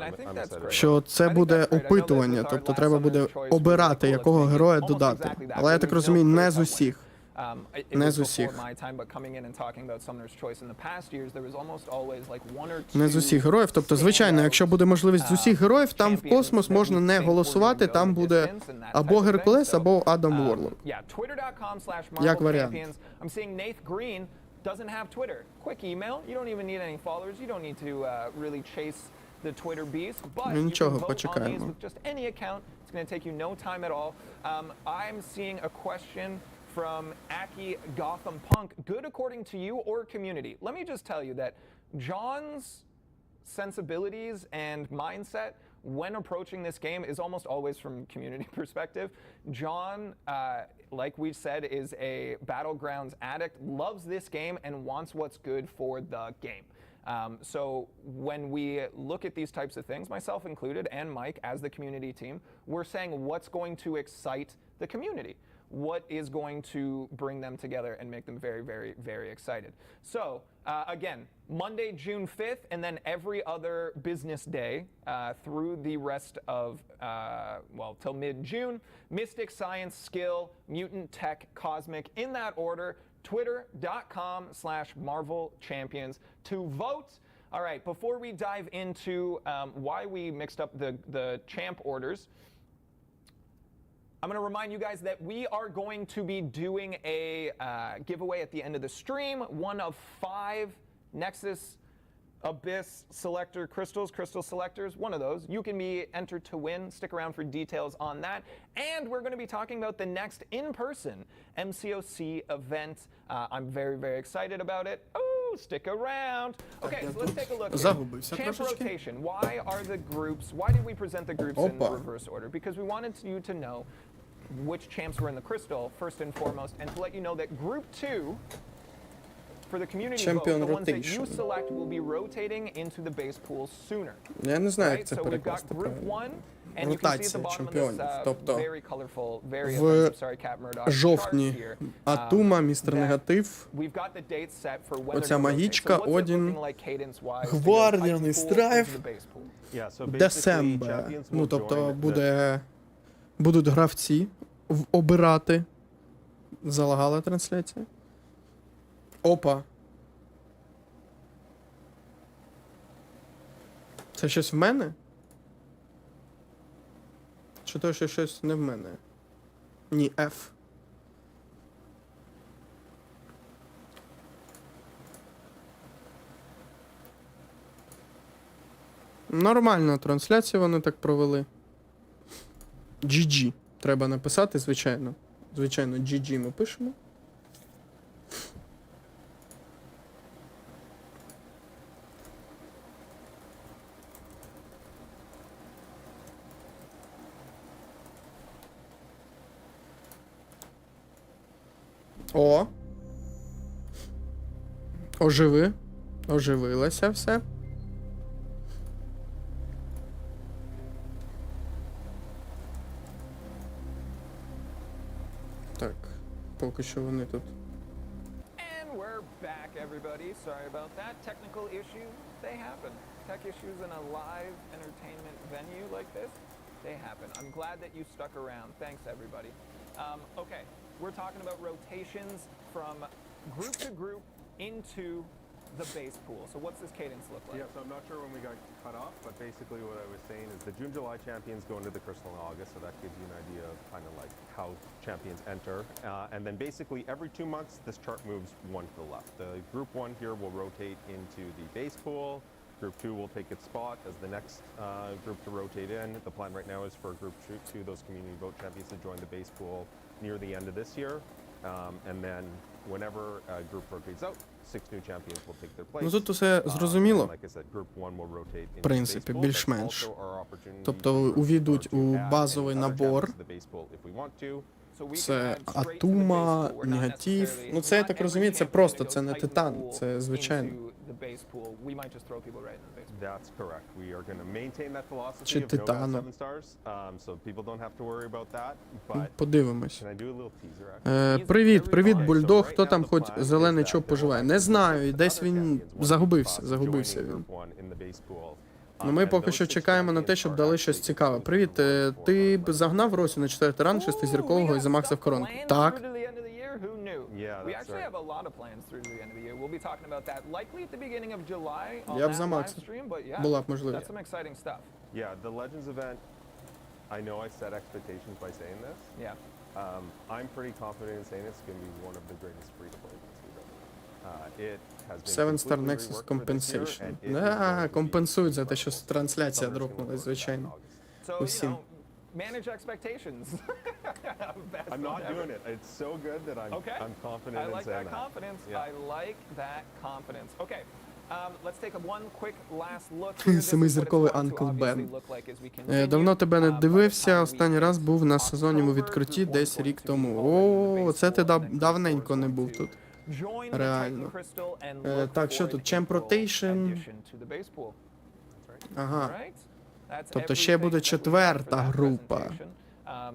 що це буде опитування, тобто треба буде обирати, якого героя додати. Але я так розумію, не з усіх. Не з усіх. Не з усіх героїв. Тобто, звичайно, якщо буде можливість з усіх героїв, там в космос можна не голосувати, там буде або Геркулес, або Адам Ворлок. Як варіант. Doesn't have Twitter. Quick email. You don't even need any followers. You don't need to really chase the Twitter beast. But you can vote on these with just any account. It's going to take you no time at all. I'm seeing a question from Aki Gotham Punk. Good according to you or community? Let me just tell you that John's sensibilities and mindset when approaching this game is almost always from community perspective. John, like we said, is a Battlegrounds addict, loves this game, and wants what's good for the game. So when we look at these types of things, myself included, and Mike as the community team, we're saying what's going to excite the community. What is going to bring them together and make them very, very, very excited. So, again, Monday, June 5th, and then every other business day through the rest of, well, till mid-June, Mystic, Science, Skill, Mutant, Tech, Cosmic, in that order, twitter.com/MarvelChampions to vote. All right, before we dive into why we mixed up the champ orders, I'm going to remind you guys that we are going to be doing a giveaway at the end of the stream. One of 5 Nexus Abyss Selector crystal selectors, one of those. You can be entered to win. Stick around for details on that. And we're going to be talking about the next in-person MCOC event. I'm very, very excited about it. Oh, stick around. Okay, so let's take a look here. Champ rotation. Why are the groups, why did we present the groups in reverse order? Because we wanted you to know which champs were in the crystal, first and foremost, and to let you know that Group 2, for the community vote, the ones that you select will be rotating into the base pool sooner. Я не знаю, як це So we've got перекласти Group правильно. 1, and you can see at the bottom of this very colorful, very offensive, sorry, Cat Murdoch chart жовтні here. Атума, Містер Негатив, We've got the dates set for when оця they're gonna rotate. магічка, So what's it Одін, looking like cadence-wise to go Гвардіяний high pool Страйф, into the base pool? Yeah, so basically Десембер. champions Ну, will тобто join будуть гравці обирати. Залагала трансляція. Опа. Це щось в мене? Чи то, що щось не в мене? Ні, F. Нормальна трансляція вони так провели. GG. Треба написати, звичайно. Звичайно, GG ми пишемо. О! Оживилося все. Так, поки що вони тут. And we're back, everybody. Sorry about that. Technical issues, they happen. Tech issues in a live entertainment venue like this, they happen. I'm glad that you stuck around. Thanks, everybody. Okay, we're talking about rotations from group to group into the base pool. So what's this cadence look like? Yeah, so I'm not sure when we got cut off, but basically what I was saying is the June-July champions go into the Crystal in August, so that gives you an idea of kind of like how champions enter. And then basically every 2 months, this chart moves one to the left. The Group 1 here will rotate into the base pool. Group 2 will take its spot as the next group to rotate in. The plan right now is for Group 2, those community vote champions, to join the base pool near the end of this year. And then whenever a group rotates out, 6 new champions will take their place. Ну тут усе зрозуміло, Like I said, Group 1 will rotate в into принципі, the base pool. більш-менш. Also our opportunity Тобто for увійдуть to у add базовий any other набор. champions to the base pool if we want to. Це Атума, Негатив. Ну це, я так розумію, це просто, це не Титан, це звичайно. That's correct. We are going to maintain that philosophy Чи of no Титана. 7 stars, so people don't have to worry about that. But Подивимось. can I do a little teaser? Actually? Привіт, Бульдог, хто там хоч зелений чоп поживає? Не знаю, десь він загубився він. Ну ми поки що чекаємо на те, щоб дали щось цікаве. Привіт, ти б загнав Росю на 4-й раунд 6-зіркового і замаксив коронку? Так. Yeah, We that's actually right. have a lot of plans through the end of the year. We'll be talking about that likely at the beginning of July on Я б that live замаксив. stream, but yeah, Була б можливість. that's some exciting stuff. Yeah, the Legends event, I know I set expectations by saying this. Yeah. I'm pretty confident in saying it's going to be one of the greatest free-to-play events we've ever done. It has been 7-star completely Nexus reworked for this year, Compensation. and it is going to be Компенсують за те, що трансляція Summer Stream дропнулась, Awards звичайно. in August. So, you Усім. know, manage expectations. Best I'm not ever. doing it. It's so good that Okay. I'm confident I in like saying that confidence. Yeah. I like that confidence. Okay. Let's take one quick last look here. This is what it's Семизірковий going to Uncle obviously Ben. look like as we continue. Давно тебе не By the дивився, time we останній раз hit був на сезонному October, відкритті Group десь 1 рік going to be тому. already in the О, base це ти pool, and then Group давненько 4 не is був going тут. to join the Реально. Titan Crystal and look Так, що for тут? an Champ April Rotation. addition to the base pool. Ага. Alright? That's Тобто ще буде everything that we have четверта for that група. presentation.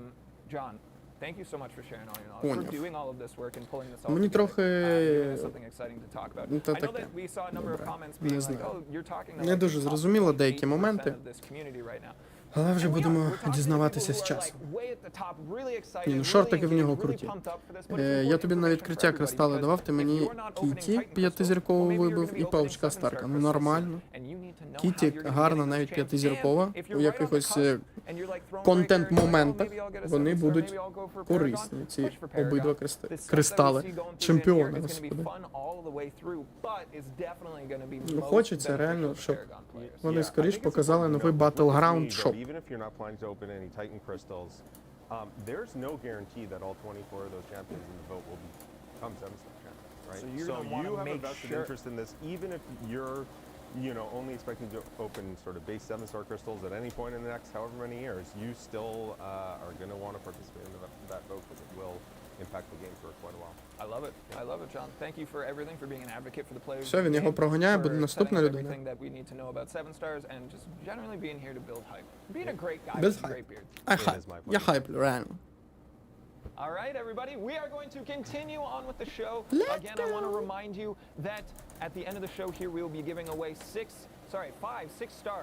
John, thank you so much for sharing all your knowledge, Поняв. for doing all of this work and pulling this all Мені together. трохи... Giving us something exciting to talk about. Ну, то I know таке. that we saw a number of Добре. comments Не being like, знаю. oh, you're talking to Не like дуже the top зрозуміло деякі 8% моменти, of this community right now. але вже And we are. будемо We're talking to дізнаватися people з who are, часом. like, way at the top, really excited, Ні, ну really шортики в нього engaged, really круті. pumped up for this, but it's Я important тобі на information відкриття for кристали everybody, давав, ти because мені if you're not opening Кіті Titan crystals, п'ятизіркову well, maybe you're вибив gonna be і opening паучка 7-star Старка. Ну crystals нормально. soon, and you need to know how Кіті you're gonna гарна get навіть this champ. п'ятизіркова, And if you're у right on the якихось cusp, and you're, like, throwing контент-моментах breakers, like, oh, maybe I'll get a вони 7-star, будуть maybe I'll go for Paragon, корисні, ці push for Paragon. обидва The stuff that we кристали see going through the end чемпіона, here is gonna be господи. fun all the way through, but is definitely gonna be Ну most хочеться реально, beneficial to щоб Paragon players. вони I скоріш think it's показали important новий to note with this Battleground community Shop. that even if you're not planning to open any Titan crystals, there's no guarantee that all 24 of those champions in the vote will become 7-star champions, right? So you're gonna wanna you have a make vested sure- interest in this, even if you're, only expecting to open sort of base 7-star crystals at any point in the next however many years, you still are going to want to participate in that vote because it will impact the game for quite a while. I love it. I love it, John. Thank you for everything, for being an advocate for the players. Все, of the він його game, проганяє, for буде наступна setting up людина. everything that we need to know about 7 stars, and just generally being here to build hype. Being a great guy Build with a hype. great beard. Ай is my я pleasure. хайплю, реально. All right, everybody, we are going to continue on with the show. Let's Again, I want to remind you that at the end of the show here, we will be giving away 5 6-star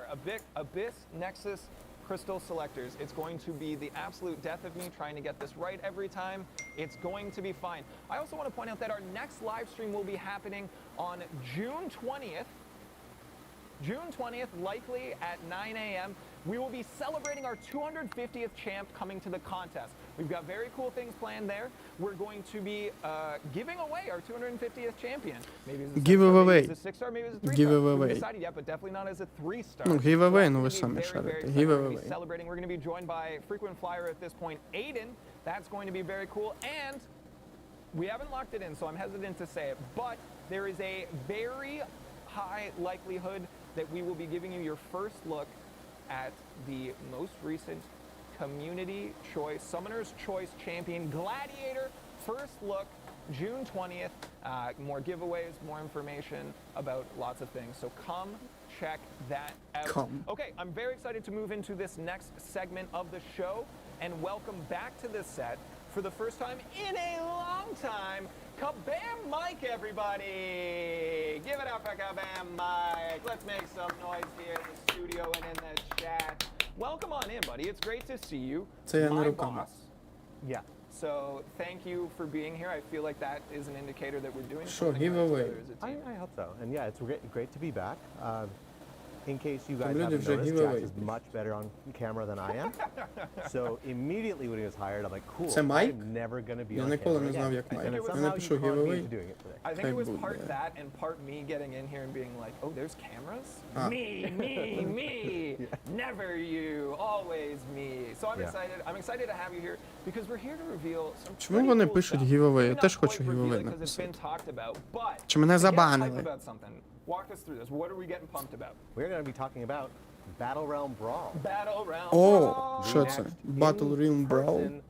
Abyss Nexus Crystal Selectors. It's going to be the absolute death of me trying to get this right every time. It's going to be fine. I also want to point out that our next live stream will be happening on June 20th. June 20th, likely at 9 a.m. We will be celebrating our 250th champ coming to the contest. We've got very cool things planned there. We're going to be giving away our 250th champion. Maybe it's a 6-star, Giveaway. maybe it's a 6-star, maybe it's a 3-star. We Giveaway. haven't decided yet, but definitely not as a 3-star. Ну, giveaway, So ну ви it's gonna самі be very, шарите. very exciting. We're gonna be Giveaway. celebrating. We're going to be joined by frequent flyer at this point, Aiden. That's going to be very cool. And we haven't locked it in, so I'm hesitant to say it, but there is a very high likelihood that we will be giving you your first look at the most recent Community Choice, Summoner's Choice Champion Gladiator. First look, June 20th. More giveaways, more information about lots of things. So come check that out. Come. Okay, I'm very excited to move into this next segment of the show and welcome back to this set for the first time in a long time, Kabam Mike, everybody! Give it up for Kabam Mike. Let's make some noise here in the studio and in the chat. Welcome on in, buddy. It's great to see you. Це я не My руками. boss. Yeah. So thank you for being here. I feel like that is an indicator that we're doing Sure, something giveaway. right together as a team. I hope so. And yeah, it's great to be back. In case you guys люди haven't вже noticed, giveaway. Jack is much better on camera than I am. So immediately when he was hired, I'm like, cool, Це Майк? I'm never gonna be Я on ніколи camera не знав, again. як Майк. And then Я somehow напишу you conned me giveaway. into doing it today. I think it was Хай part буде. that and part me getting in here and being like, oh, there's cameras? Ah. Me, never you, always me. So I'm Yeah. excited. I'm excited to have you here because we're here to reveal some Чому pretty вони cool пишуть stuff. giveaway? Я Maybe теж not хочу quite reveal giveaway it 'cause it's been написати. talked about, but Чи мене to get забанили? hype about something, walk us through this. What are we getting pumped about? We're gonna be talking about Battle Realm Brawl. Battle round. О, brawl. що це? Battle Realm Brawl? In-person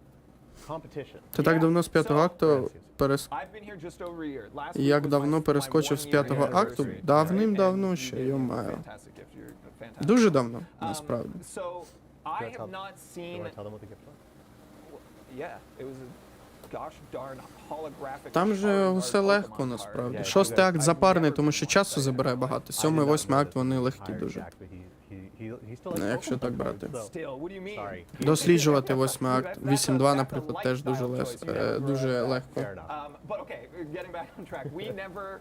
competition. Ти так давно з п'ятого So- акту I've been here just over a year. Last week Як was давно my перескочив з 1 year п'ятого акту? anniversary, Давним-давно right? ще, And you йо-моє. did a fantastic gift. You're fantastic. Дуже давно, насправді. So I You have not wanna seen. tell them what the gift was? Yeah, it was a gosh darn holographic. Там же Charizard все Pokemon легко, card. насправді. Yeah, Шостий акт I've запарний, never тому що been часу on забирає site. багато. I Сьомий, did not восьмий know акт, this вони when I легкі hired дуже. Jack, but he still likes Якщо Pokemon так cards, брати. so- Still, what do you mean? Sorry. Досліджувати восьмий акт. That's a- 8-2, that's a наприклад, теж дуже lifestyle дуже choice. легко. Fair enough. But okay, getting back on track. We never.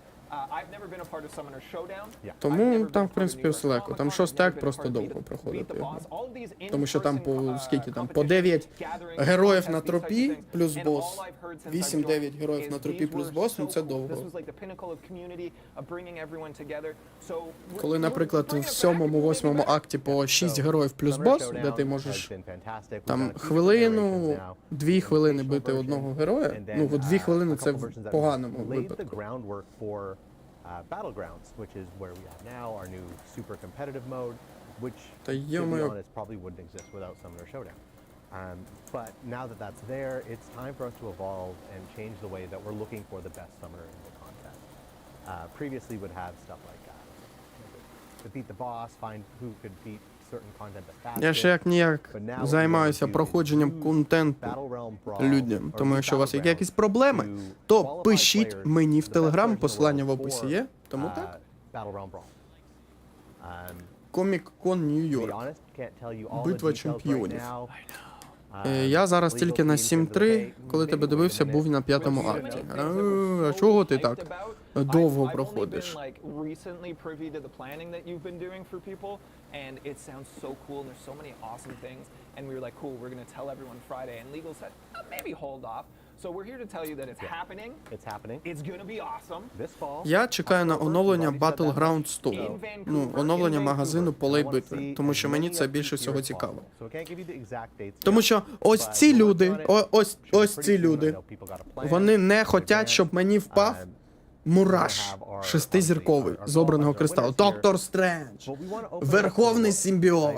I've never been a part of Summoner Showdown. Yeah. Тому там, в принципі, все легко. Там шостий акт просто довго проходити його. Тому що там по скільки там? По 9 героїв на тропі плюс бос. 8-9 героїв на тропі плюс бос, ну це довго. Коли, наприклад, в 7-8 акті по 6 героїв плюс бос, де ти можеш там хвилину, 2 хвилини бити одного героя, ну, 2 хвилини це в поганому випадку. Groundwork for Battlegrounds, which is where we are now, our new super competitive mode, which, Та to be йо-моє. honest, probably wouldn't exist without Summoner Showdown. But now that that's there, it's time for us to evolve and change the way that we're looking for the best summoner in the contest. Previously, would have stuff like to beat the boss, find who could beat certain content the fastest. Я ще як ніяк But now what we займаюся wanna do is проходженням use контенту Battle Realm Brawl людям. or Тому якщо у вас є Battlegrounds якісь проблеми, to то qualify пишіть players мені в the best Телеграм, version of the посилання в world описі for, є. Тому так. Battle Realm Brawl. Комік-кон To be Нью-Йорк. honest, can't tell you all the Битва details right Чемпіонів. now. Я зараз Legal тільки на teams in the 7-3, debate, коли maybe тебе wait a дивився, minute. був на 5-му акті. А чого ти так довго проходиш? Recently privy to the planning that you've been doing for people, and it sounds so cool, and there's so many awesome things, and we were like, cool, we're gonna tell everyone Friday, and legal said, maybe hold off. So we're here to tell you that it's happening. It's happening. It's gonna be awesome. This fall. Я чекаю на оновлення Battleground Store. Ну, оновлення магазину полей битви, тому що мені це більше всього цікаво. So I can't give you the exact dates. Тому що ось ці люди, ось ці люди, вони не хочуть, щоб мені впав Мураш, 6-зірковий, з обраного кристалу. Доктор Стрендж, Верховний симбіот.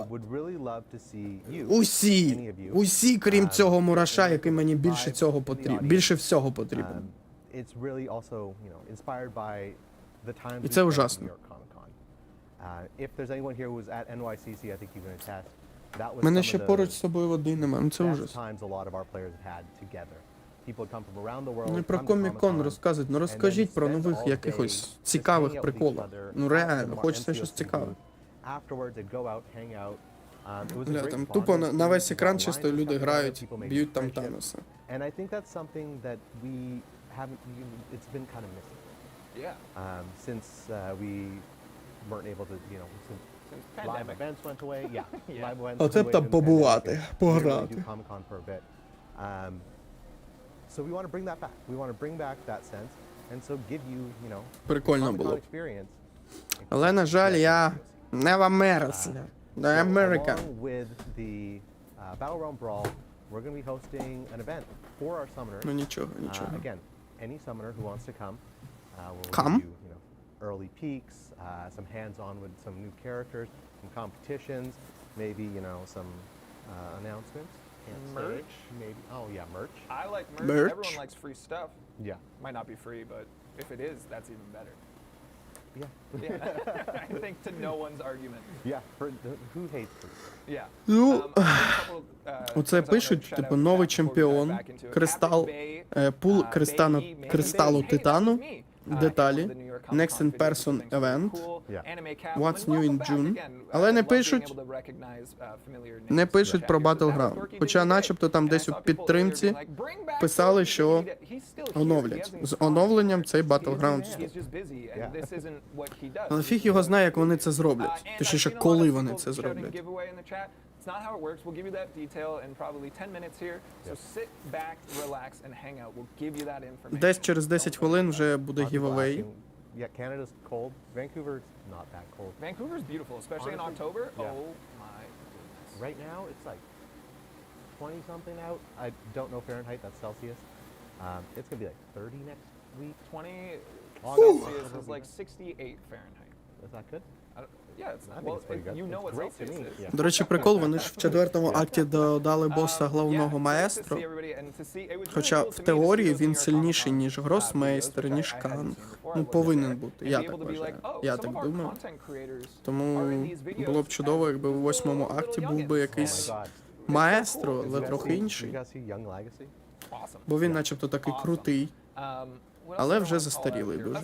Усі, крім цього Мураша, який мені більше цього потрібен, більше всього потрібен. І це ужасно. У мене ще поруч з собою води немає, ну це ужас. Ну про Комік-кон розказують, ну розкажіть про нових якихось цікавих приколах. Ну реально, хочеться щось цікаве. Бля, там тупо на весь екран чисто люди грають, б'ють там Таноса. Live events went away, yeah. Live events Оце б там побувати, пограти. So we want to bring that back. We want to bring back that sense, and so give you, Прикольно було. experience. Але, на жаль, я не в Америці. Не Америка. Along with the Battle Realm Brawl, we're going to be hosting an event for our summoners. Ну нічого, нічого. Again, any summoner who wants to come, we'll Come? give you, early peeks, some hands-on with some new characters, some competitions, maybe, some announcements. Can't say. Merch? Maybe. Oh yeah, merch. I like merch. Merch? Everyone likes free stuff. Yeah. Might not be free, but if it is, that's even better. Yeah. Yeah. I think to no one's argument. Yeah. Who hates free? Yeah. Ну, Oце оце пишуть, типу, новий чемпіон, кристал, пул кристалу титану, деталі. Next in Person Event, What's New in June. Але не пишуть про Battleground. Хоча начебто там десь у підтримці писали, що оновлять. З оновленням цей Battleground 100. Але фіг його знає, як вони це зроблять. Точніше, коли вони це зроблять. It's not how it works. We'll give you that detail in probably 10 minutes here. So sit back, relax, and hang out. We'll give you that information. Десь через 10 хвилин вже буде giveaway. Yeah, Canada's cold. Vancouver's not that cold. Vancouver's beautiful, especially in October. Yeah. Oh my goodness. Right now, it's like 20 something out. I don't know Fahrenheit, that's Celsius. It's gonna be like 30 next week. 20 Celsius is like 68 Fahrenheit. Is that good? Yeah, it's, well, you know what Celsius is. До речі, прикол, вони ж в 4-му акті додали боса головного маестро. Хоча в теорії він сильніший, ніж Гросмейстер, ніж Канг. Ну, повинен бути, я так вважаю. Я так думаю. Тому було б чудово, якби у 8-му акті був би якийсь маестро, але трохи інший. Бо він начебто такий крутий, але вже застарілий дуже.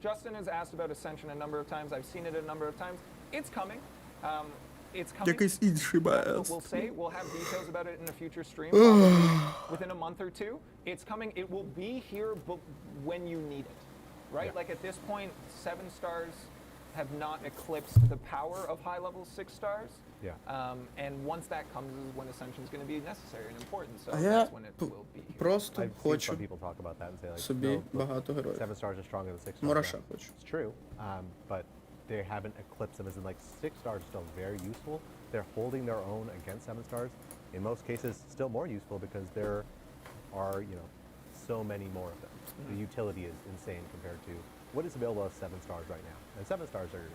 Justin has asked about Ascension a number of times. I've seen it a number of times. It's coming. It's coming. Якийсь інший маестро. We'll say we'll have details about it in a future stream. Within a month or two, it's coming. It will be here, but when you need it, right? Like at this point, 7 stars have not eclipsed the power of high level 6 stars. Yeah. And once that comes is when Ascension is going to be necessary and important. So А я that's when it will be here. просто I've seen хочу some people talk about that and say like, собі no, look, багато героїв. 7 stars are stronger than 6 stars. Мораша хочу. It's true, but they haven't eclipsed them as in like 6 stars are still very useful. They're holding their own against 7 stars. In most cases, still more useful because there are, you know, so many more of them. The utility is insane compared to what is available as 7 stars right now. And 7 stars are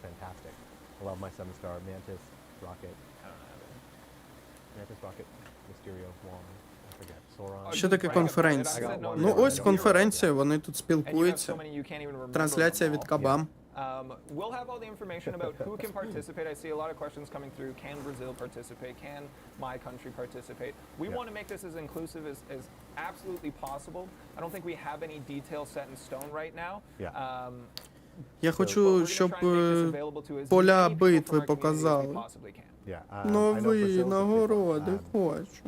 fantastic. I love my 7-star Mantis, Rocket. Mantis, Rocket, Mysterio, Wong, I forget, Sauron. Що таке конференція? Ну ось конференція, вони тут спілкуються. Трансляція від Кабам. We'll have all the information about who can participate. I see a lot of questions coming through. Can Brazil participate? Can my country participate? We want to make this as inclusive as absolutely possible. I don't think we have any details set in stone right now. Я хочу, щоб поля битви показали. Нові нагороди хочу.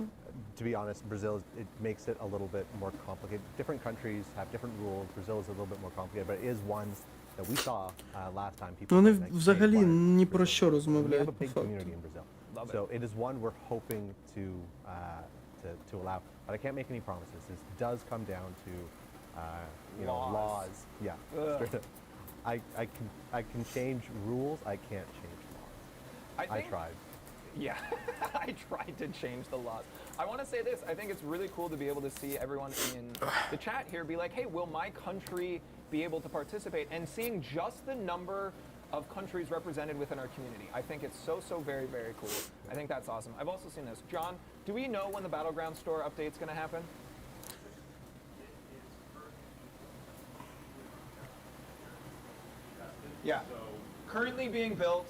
To be honest, Brazil, it makes it a little bit more complicated. Different countries have different rules. Brazil is a little bit more complicated, but it is one that we saw last time. People Вони like, взагалі ні про що we have розмовляють a по big факту. community in Brazil, so it is one we're hoping to allow. But I can't make any promises. This does come down to you know, laws. Yeah. I can change rules. I can't change laws. I tried. Yeah, I tried to change the laws. I want to say this. I think it's really cool to be able to see everyone in the chat here be like, hey, will my country be able to participate? And seeing just the number of countries represented within our community. I think it's so very, very cool. I think that's awesome. I've also seen this. John, do we know when the Battleground store update's going to happen? Yeah. Currently being built.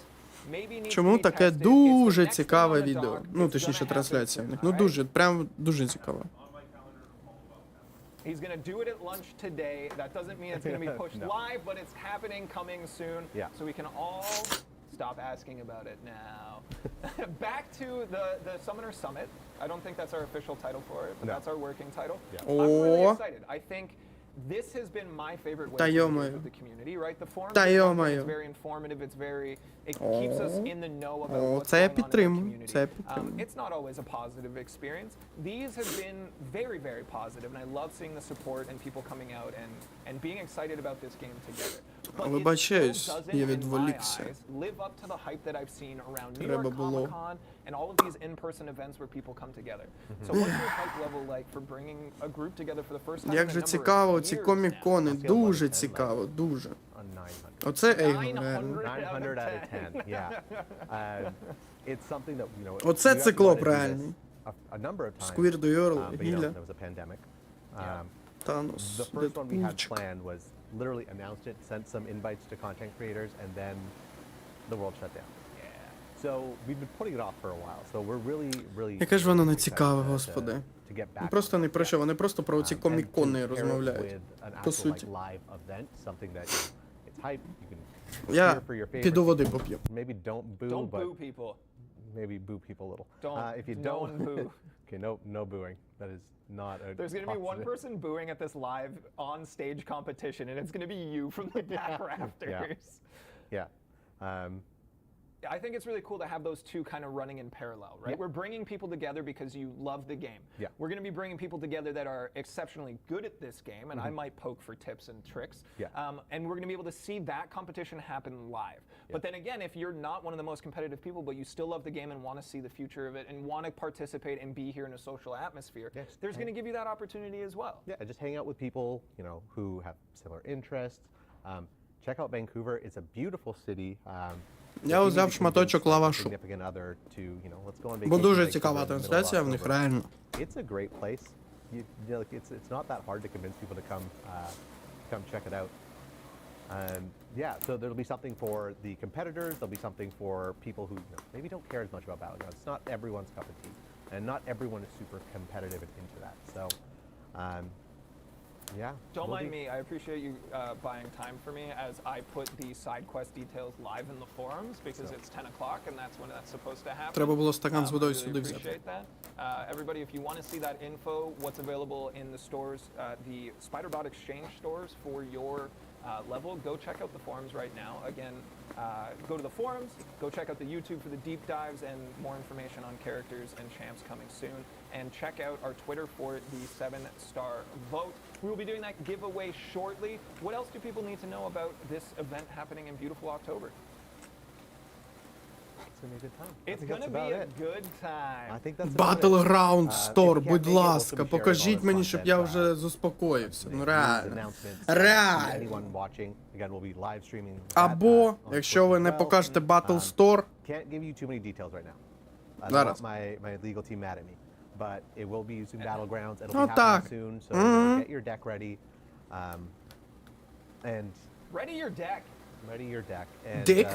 Чому таке дуже цікаве відео? Ну, точніше, трансляція в них. Ну, дуже, прям дуже цікаво. He's going to do it at lunch today. That doesn't mean it's going to be pushed live, but it's happening, coming soon. Yeah. So we can all stop asking about it now. Back to the Summoner Summit. I don't think that's our official title for it, but that's our working title. Yeah. I'm really excited. I think this has been my favorite way to engage with the community, right? The forum is very informative. It's very, it keeps us in the know about what's going on in the community. It's not always a positive experience. These have been very, very positive, and I love seeing the support and people coming out and being excited about this game together. But it still doesn't, in my eyes, live up to the hype that I've seen around New York Comic-Con and all of these in-person events where people come together. So what's your hype level like for bringing a group together for the first time? Як же цікаво, ці комік-кони, дуже цікаво, дуже. Оце Ейгон, реально. 900 out of 10, yeah. It's something that, you know, Оце циклоп реальний. a number of times. Сквірдо Йорл, But you know, Гіля, there was a pandemic. Танос, The first one we had Дедпульчик. planned was literally announced it, sent some invites to content creators, and then the world shut down. Яке ж воно не цікаве, господи. Просто не про що, вони просто про ці комікони розмовляють. По суті. Я піду води поп'ю. Don't boo people. Maybe boo people a little. If you No one boo. Okay, no booing. That is not a There's going to be one person booing at this live on-stage competition, and it's going to be you from the back rafters. Yeah. I think it's really cool to have those two kind of running in parallel, right? Yeah. We're bringing people together because you love the game. Yeah. We're going to be bringing people together that are exceptionally good at this game, and I might poke for tips and tricks. Yeah. And we're going to be able to see that competition happen live. Yeah. But then again, if you're not one of the most competitive people, but you still love the game and want to see the future of it and want to participate and be here in a social atmosphere, there's going to give you that opportunity as well. Yeah, just hang out with people, who have similar interests. Check out Vancouver. It's a beautiful city. Я взяв шматочок лавашу. Бо дуже цікава трансляція в них, реально. It's a great place. It's not that hard to convince people to come check it out. Yeah, so there'll be something for the competitors. There'll be something for people who maybe don't care as much about battlegrounds. It's not everyone's cup of tea, and not everyone is super competitive and into that. So, yeah. Don't mind me. I appreciate you buying time for me as I put the side quest details live in the forums because it's 10 o'clock and that's when that's supposed to happen. Треба було стакан з водою I really сюди взяти. appreciate that. Everybody, if you want to see that info, what's available in the stores, the Spider-Bot Exchange stores for your level, go check out the forums right now. Again, go to the forums, go check out the YouTube for the deep dives and more information on characters and champs coming soon. And check out our Twitter for the 7-star vote. We will be doing that giveaway shortly. What else do people need to know about this event happening in beautiful October? It's gonna be a good time. It's gonna be a good time. Battleground Store, будь ласка, покажіть мені, щоб я вже заспокоївся. Ну реально. Реально. Або, якщо ви не покажете Battle Store, Can't give you too many details right now. I don't Зараз. want my legal team mad at me. But it will be using Battlegrounds. It'll Ну be так. happening soon, so get your deck ready. And Ready your deck. ready your deck. And, Dick?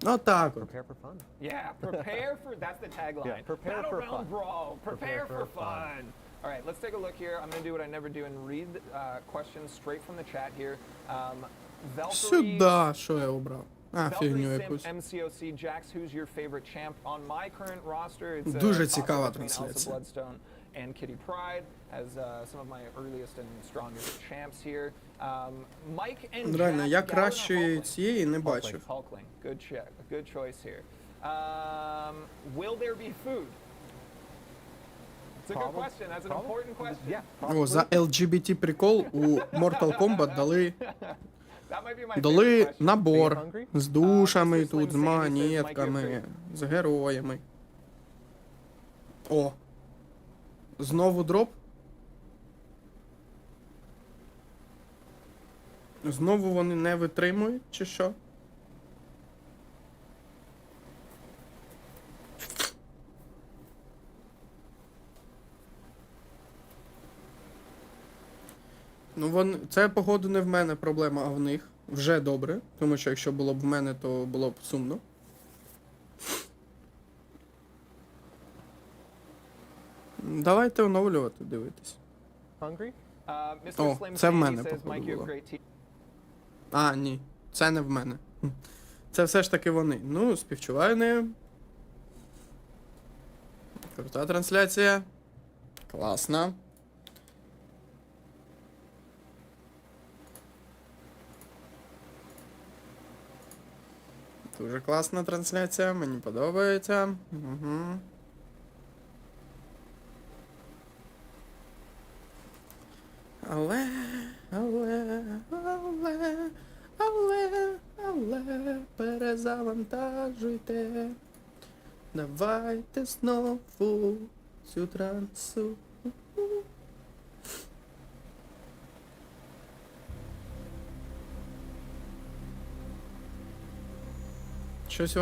Отак от. prepare for fun. Yeah, prepare for, that's the tagline. Yeah, prepare for Battleground fun. Brawl, prepare for fun. fun. All right, let's take a look here. I'm going to do what I never do and read questions straight from the chat here. Valkyrie, Сюди, що я обрав? А, фігню Valkyrie Sim, якусь. MCOC, Jax, who's your favorite champ? On my current roster, it's Дуже a цікава toss-up between Elsa трансляція. Bloodstone and Kitty Pride as some of my earliest and strongest champs here. Mike and Реально, Jack, я Gallon or кращої Hulkling? цієї не бачив. Hulkling. Good choice here. Will there be food? It's a good question. That's an important question. Yeah. О, за LGBT прикол у Mortal Kombat дали, That might be my favorite дали question. набор з душами Mr. тут, з Slim Sandy says, монетками, Mike, you're з героями. О, знову дроп? Знову вони не витримують, чи що? Ну, це, походу, не в мене проблема, а в них. Вже добре. Тому що якщо було б в мене, то було б сумно. Давайте оновлювати, дивитись. Hungry? Mr. О, Slim це в Sandy мене, says, походу, Mike, you have було. great team. А, ні. Це не в мене. Це все ж таки вони. Ну, співчуваю ним. Крута трансляція. Класна. Дуже класна трансляція, мені подобається. Угу. Але, перезавантажуйте. Давайте знову цю трансу. Щось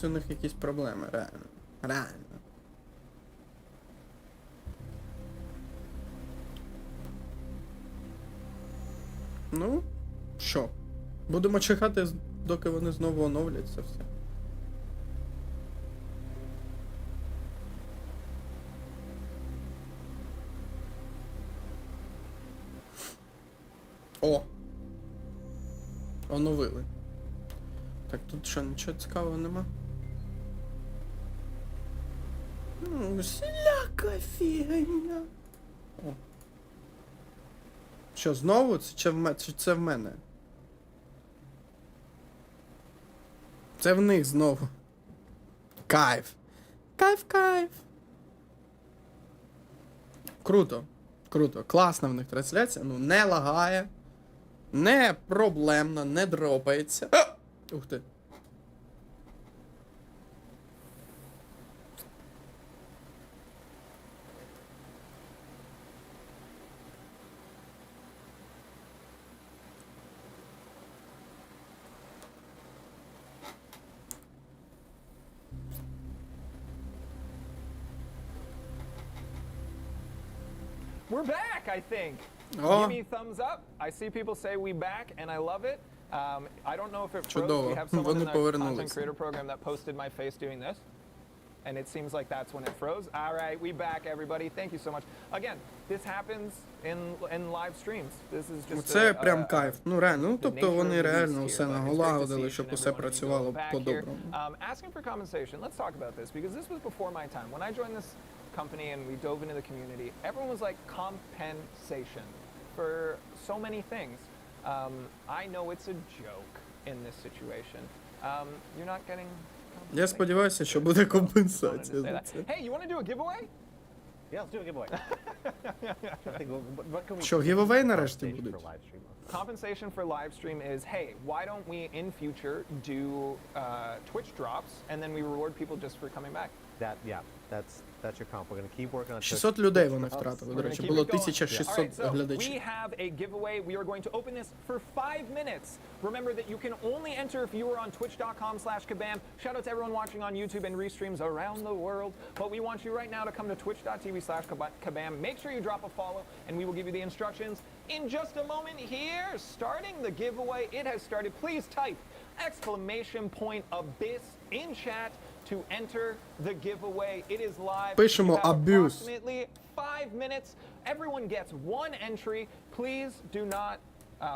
у них якісь проблеми, реально. Реально. Ну, що? Будемо чекати, доки вони знову оновлять це все. О! Оновили. Так, тут що, нічого цікавого нема? Всіляка фігня. О. Що, знову? Чи це в мене? Це в них знову. Кайф. Кайф. Круто. Круто. Класна в них трансляція. Ну, не лагає. Не проблемно, не дропається. Ух ти. We're back, I think. Oh. Give me thumbs up. I see people say we back, and I love it. I don't know if it froze. Чудово. We have someone in Вони the content повернулися. creator program that posted my face doing this. And it seems like that's when it froze. All right, we back, everybody. Thank you so much. Again, this happens in live streams. This is just Це прям кайф. Ну реально, ну тобто вони реально все наголовили, щоб усе працювало по-доброму. Asking for compensation. Let's talk about this because this was before my time. When I joined this company and we dove into the community, everyone was like compensation for so many things. I know it's a joke in this situation. You're not getting. Я сподіваюся, що буде компенсація за це. Hey, you want to do a giveaway? Yeah, let's do a giveaway. Що, гівовей нарешті будуть? Compensation for live stream is, hey, why don't we in future do Twitch drops and then we reward people just for coming back? That's your comp. We're going to keep working on 600 людей вони втратили, до речі, було 1600 глядачів. We have a giveaway. We are going to open this for 5 minutes. Remember that you can only enter if you are on twitch.com/kabam. Shout out to everyone watching on YouTube and restreams around the world. But we want you right now to come to twitch.tv/kabam. Make sure you drop a follow and we will give you the instructions in just a moment here. Starting the giveaway. It has started. Please type !abyss in chat to enter the giveaway. It is live. Пишемо You have abuse. approximately 5 minutes. Everyone gets 1 entry. Please do not.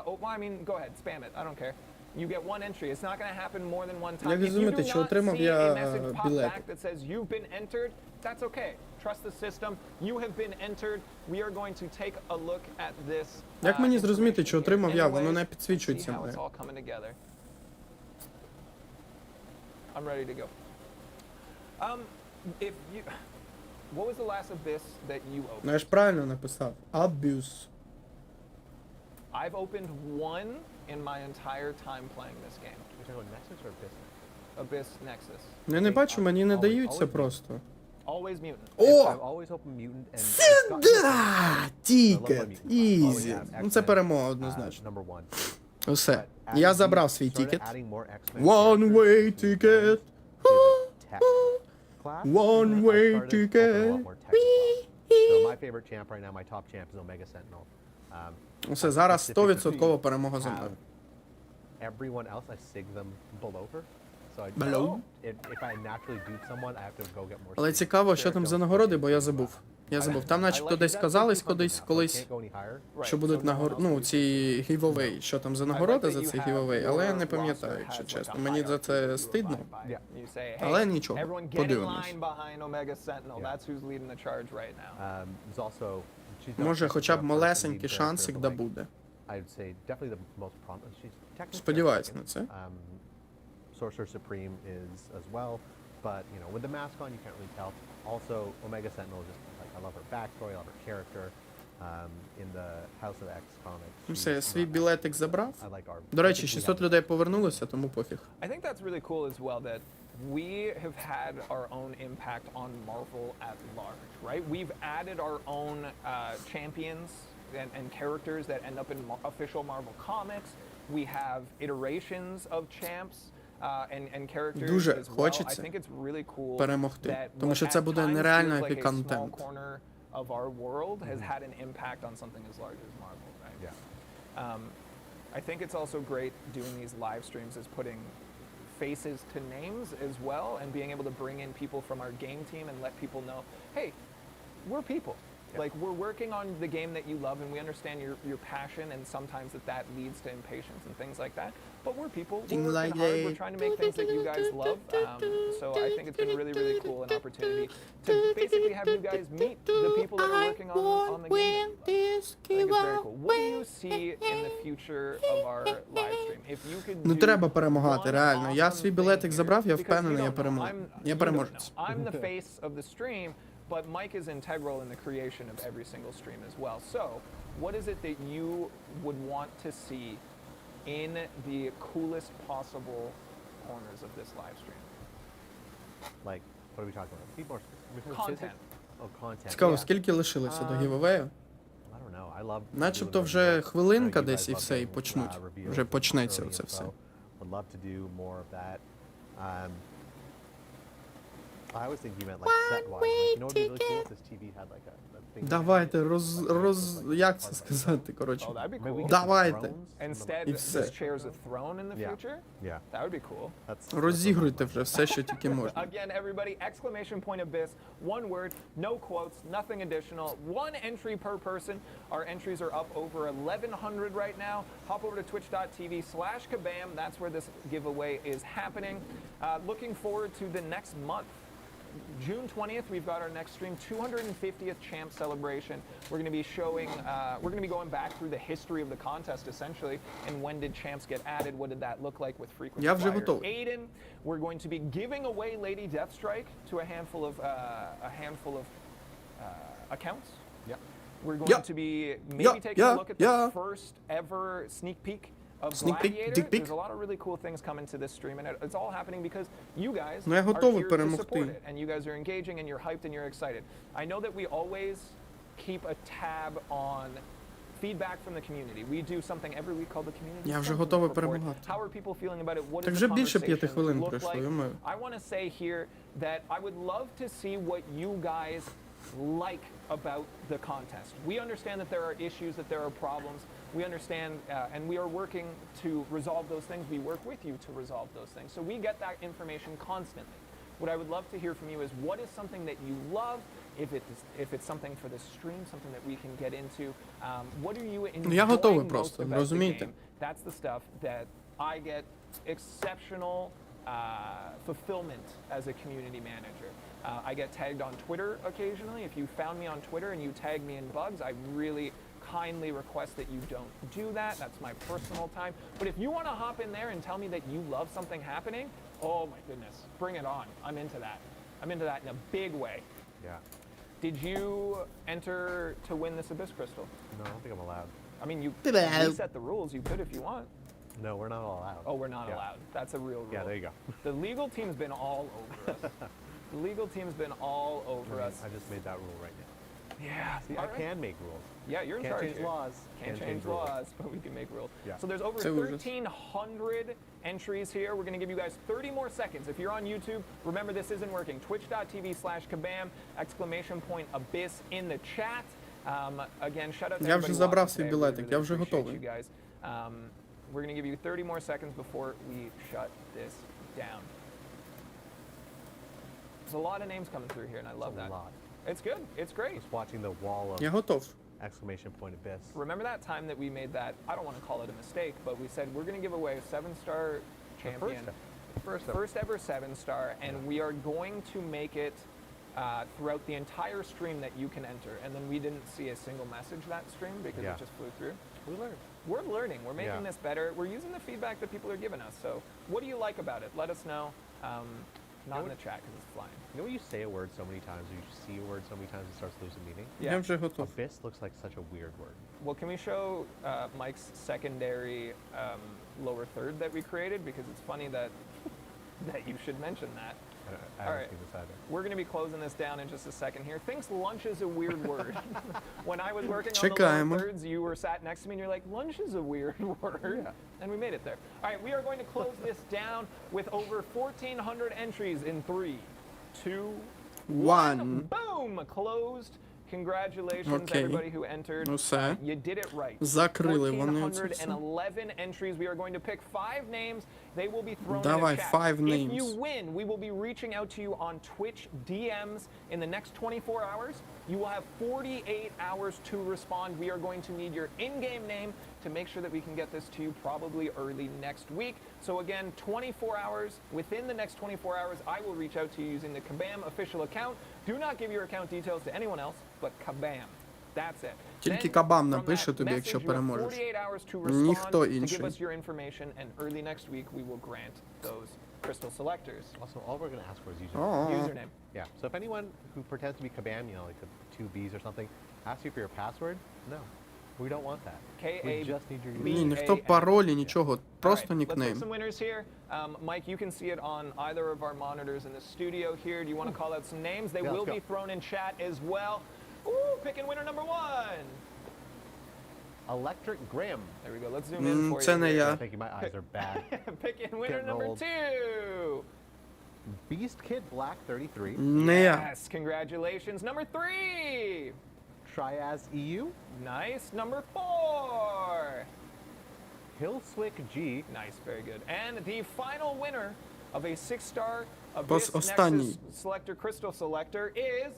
Well, I mean, go ahead, spam it. I don't care. You get 1 entry. It's not going to happen more than 1 time. Як If you do зрозуміти, чи not отримав see я a message pop білети? back that says you've been entered, that's okay. Trust the system. You have been entered. We are going to take a look at this. Як мені зрозуміти, чи отримав я? Воно не Anyways, підсвічується see how it's мені. all coming together. I'm ready to go. If you, what was the last abyss that you opened? Ну я ж правильно написав. Abuse. I've opened 1 in my entire time playing this game. You're talking about Nexus or Abyss? Abyss Nexus. Ну я не бачу, мені не даються просто. Always mutant. О! I've always opened Mutant and... Сюда! Тікет! Ізі. Ну це перемога однозначно. Number 1. Усе. Я забрав свій тікет. One way ticket. One way ticket. So my favorite champ right now, my top champ is Omega Sentinel. Усе, зараз 100% перемога за мною. Everyone else, I sig them below her. So I, Below? if I naturally dupe someone, I have to go get more. Але цікаво, що там за нагороди, бо я забув. Я забув. Там начебто десь казались колись, що будуть ну, ці гівовей, що там за нагорода за цей гівовей, але я не пам'ятаю, якщо чесно. Мені за це стидно. Але нічого, подивимось. Може, хоча б малесенький шансик да буде. Сподіваюсь на це. Sorcerer Supreme is as well, but you know, with the mask on, you can't really tell. Also, Omega Sentinel, just like I love her backstory, I love her character. In the House of X comics. Все, я свій білетик забрав. I like our. До речі, 600 людей повернулося, тому пофіг. I think that's really cool as well that we have had our own impact on Marvel at large, right? We've added our own champions and characters that end up in official Marvel comics. We have iterations of champs. Дуже хочеться перемогти, тому що це буде нереально епік контент. Of our world has had an impact on something as large as Marvel, right? Yeah. I think it's also great doing these live streams is putting faces to names as well and being able to bring in people from our game team and let people know, hey, we're people. Like, we're working on the game that you love, and we understand your passion, and sometimes that leads to impatience and things like that. But we're people, we're working hard, we're trying to make things that you guys love. So I think it's been really, really cool, an opportunity to basically have you guys meet the people that are working on the game. I think it's very cool. What do you see in the future of our live stream? If you could Ну do треба перемагати, one реально. Я awesome свій thing білетик here, забрав, я because, впевнений, я you don't know, переможу. Я you don't переможець. know. I'm the face of the stream, but Mike is integral in the creation of every single stream as well. So, what is it that you would want to see in the coolest possible corners of this live stream? Like, what are we talking about? Be more specific. Content. Oh, content. Цікаво, Yeah. скільки лишилося до гівевею? I don't know. I love Начебто doing вже reviews. хвилинка I know you десь guys і love все, і doing, почнуть. reviews Вже почнеться early оце and все. so would love to do more of that. I always think you meant like set-wise. Like, you know what would be really cool if this TV had like a thing. Давайте, як це сказати, коротше. Oh, that'd be Maybe we cool. could Давайте. put thrones Instead, І все. this chair's a throne in the Yeah. future? Yeah. That would be cool. That's Розігруйте вже все, що тільки можна. Again, everybody, exclamation point abyss, one word, no quotes, nothing additional, one entry per person. Our entries are up over 1,100 right now. Hop over to twitch.tv/kabam. That's where this giveaway is happening. Looking forward to the next month. June 20th, we've got our next stream, 250th champ celebration. We're going to be showing, we're going to be going back through the history of the contest, essentially, and when did champs get added, what did that look like with frequent Я вже flyer готовий. Aiden. We're going to be giving away Lady Deathstrike to a handful of accounts. Yeah. We're going to be maybe taking a look at the yeah. first ever sneak peek of Sneak peek, Gladiator. dick peek. There's a lot of really cool things coming to this stream, and it's all happening because you guys Ну, я are готовий here to перемогти. support it, and you guys are engaging, and you're hyped, and you're excited. I know that we always keep a tab on feedback from the community. We do something every week called the community. Я вже Sentiment готовий Report. перемагати. How are people feeling about it? What Так does вже the більше 5 conversation хвилин look пройшло, like? йомаю. I want to say here that I would love to see what you guys like about the contest. We understand that there are issues, that there are problems. We understand, and we are working to resolve those things. We work with you to resolve those things. So we get that information constantly. What I would love to hear from you is what is something that you love, if it's something for the stream, something that we can get into. What are you Я готовий enjoying most просто, about the розумієте? game? That's the stuff that I get exceptional fulfillment as a community manager. I get tagged on Twitter occasionally. If you found me on Twitter and you tag me in bugs, I really kindly request that you don't do that. That's my personal time. But if you want to hop in there and tell me that you love something happening, oh my goodness, bring it on. I'm into that. I'm into that in a big way. Yeah. Did you enter to win this Abyss Crystal? No, I don't think I'm allowed. I mean, you reset the rules. You could if you want. No, we're not allowed. Oh, we're not Yeah. allowed. That's a real rule. Yeah, there you go. The legal team's been all over us. The legal team's been all over us. I just made that rule right now. Yeah. See, all I right. can make rules. Yeah, you're in Can't charge change here. laws. Can't change laws, but we can make rules. Yeah. So there's over So we're just- 1,300 entries here. We're going to give you guys 30 more seconds. If you're on YouTube, remember this isn't working. Twitch.tv/kabam, exclamation point abyss in the chat. Again, shout out to Я вже everybody забрав watching свій today. I білетик, really я вже appreciate готовий. you guys. We're going to give you 30 more seconds before we shut this down. There's a lot of names coming through here, and I love That's that. a lot. It's good. It's great. Just watching the wall of Я готов. exclamation point abyss. Remember that time that we made that, I don't want to call it a mistake, but we said we're going to give away a 7-star champion. First ever 7-star, and we are going to make it throughout the entire stream that you can enter. And then we didn't see a single message that stream because Yeah. it just flew through. We learned. We're learning. We're making Yeah. this better. We're using the feedback that people are giving us. So what do you like about it? Let us know. Not in the chat because it's flying. You know when you say a word so many times, or you see a word so many times, it starts losing meaning? Yeah. Я вже готов. Abyss looks like such a weird word. Well, can we show Mike's secondary lower third that we created? Because it's funny that you should mention that. I All haven't right. seen this either. We're going to be closing this down in just a second here. Thinks lunch is a weird word. When I was working on the Чекаємо. lower thirds, you were sat next to me and you're like, lunch is a weird word. Yeah. And we made it there. All right, we are going to close this down with over 1,400 entries in 3, 2, 1. 1. Boom! Closed. Congratulations, Okay. everybody who entered. Ну все. You did it right. Закрили вони оце все. 1,411 entries. We are going to pick 5 names They will be thrown Давай, in a chat. 5 If names. you win, we will be reaching out to you on Twitch DMs in the next 24 hours. You will have 48 hours to respond. We are going to need your in-game name to make sure that we can get this to you probably early next week. So again, 24 hours. Within the next 24 hours, I will reach out to you using the Kabam official account. Do not give your account details to anyone else, but Kabam. That's it. Тільки Кабам напише тобі, якщо переможеш. Ніхто інший. Crystal selectors. Also, all we're going to ask for is username. Username. Yeah. So if anyone who pretends to be Kabam, you know, like the 2 B's or something, asks you for your password, no. We don't want that. We just need your Ні, username. ніхто паролі, нічого, просто Let's pick нікнейм. some winners here. Mike, you can see it on either of our monitors in the studio here. Do you want to call out some names? They Yeah, will let's be go. thrown in chat as well. Ooh, picking winner number 1. Electric Graham. There we go. Let's zoom in for Це не you. я. Thinking my eyes are bad. Picking winner Getting number old. 2. Beast Kid Black 33. Не я. Yes, congratulations. Number 3. Triaz EU. Nice. Number 4. Hillswick G. Nice, very good. And the final winner of a 6-star Бос Abyss останній. Nexus Selector Crystal Selector is...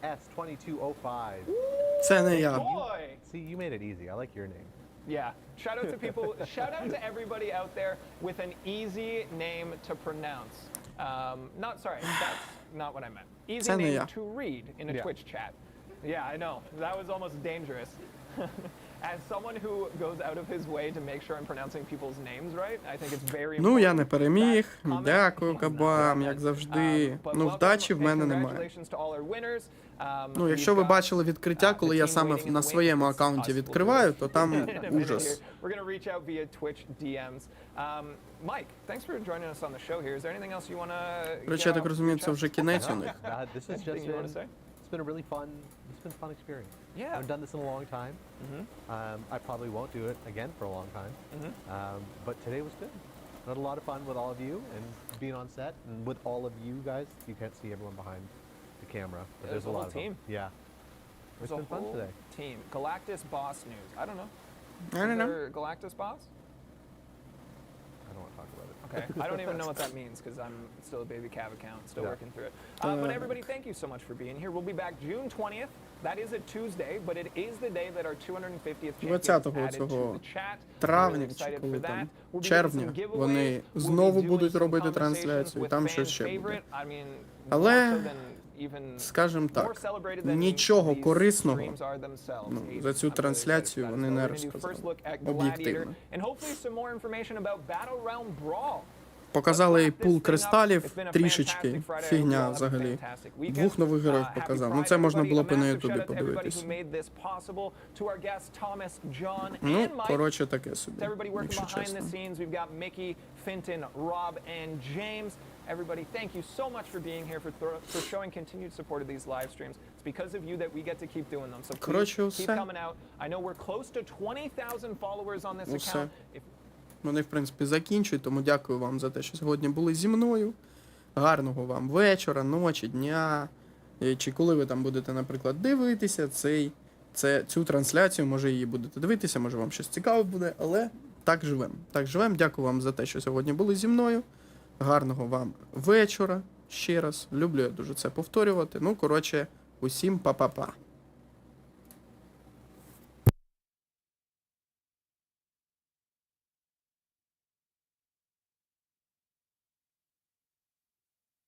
S2205. Це не я. Boy! See, you made it easy. I like your name. Yeah. Shout out to people, shout out to everybody out there with an easy name to pronounce. Sorry, that's not what I meant. Easy Це не я. name to read in a Yeah. Twitch chat. Yeah, I know. That was almost dangerous. As someone who goes out of his way to make sure I'm pronouncing people's names right, I think it's very important. Ну, я не переміг. That comment Дякую, is Кабам, not як bad. завжди. But Ну, welcome вдачі в and мене немає. congratulations to all our winners. Ну, якщо ви бачили відкриття, коли я саме на своєму аккаунті відкриваю, то там ужас. We're going to reach out via Twitch DMs. Mike, thanks for joining us on the show here. Is there anything else you want to... Коротше, я так розумію, це вже кінець у них. This has just Anything you want to say? it's been a really fun, it's been a fun experience. Yeah. I haven't done this in a long time. I probably won't do it again for a long time. But today was good. I had a lot of fun with all of you and being on set and with all of you guys. You can't see everyone behind the camera, but There's a lot whole of team. them. Yeah. It's There's a been fun whole today. team. Galactus Boss News. I don't know. I don't Is know. there Galactus Boss? I don't want to talk about it. Okay. I don't even know what that means because I'm still a baby Cav account, still Yeah. working through it. But everybody, thank you so much for being here. We'll be back June 20th. That is a Tuesday, but it is the day that our 250th champions 20-го added to цього the chat. травня, Really чи excited коли for that. там, We'll be doing червня, some giveaways. вони We'll be знову doing будуть some робити conversations трансляцію, with там fan щось ще буде. favorite. I mean, Але, more so than even скажем more так, celebrated than нічого these корисного streams are themselves. ну, за цю трансляцію вони не розказали. Об'єктивно. And hopefully some more information about Battle Realm Brawl. Показали пул кристалів, трішечки, фігня взагалі. 2 нових героїв показав. Ну це можна було б і на Ютубі подивитися. Ну, коротше, таке собі, якщо чесно. Everybody, thank you so much for being here, for showing continued support of these live streams. It's because of you that we get to keep doing them. So please keep coming out. I know we're close to 20,000 followers on this account. Вони, в принципі, закінчують, тому дякую вам за те, що сьогодні були зі мною. Гарного вам вечора, ночі, дня. Чи коли ви там будете, наприклад, дивитися цю трансляцію, може її будете дивитися, може вам щось цікаве буде, але так живемо. Так живемо. Дякую вам за те, що сьогодні були зі мною. Гарного вам вечора. Ще раз. Люблю я дуже це повторювати. Ну, коротше, усім па-па-па.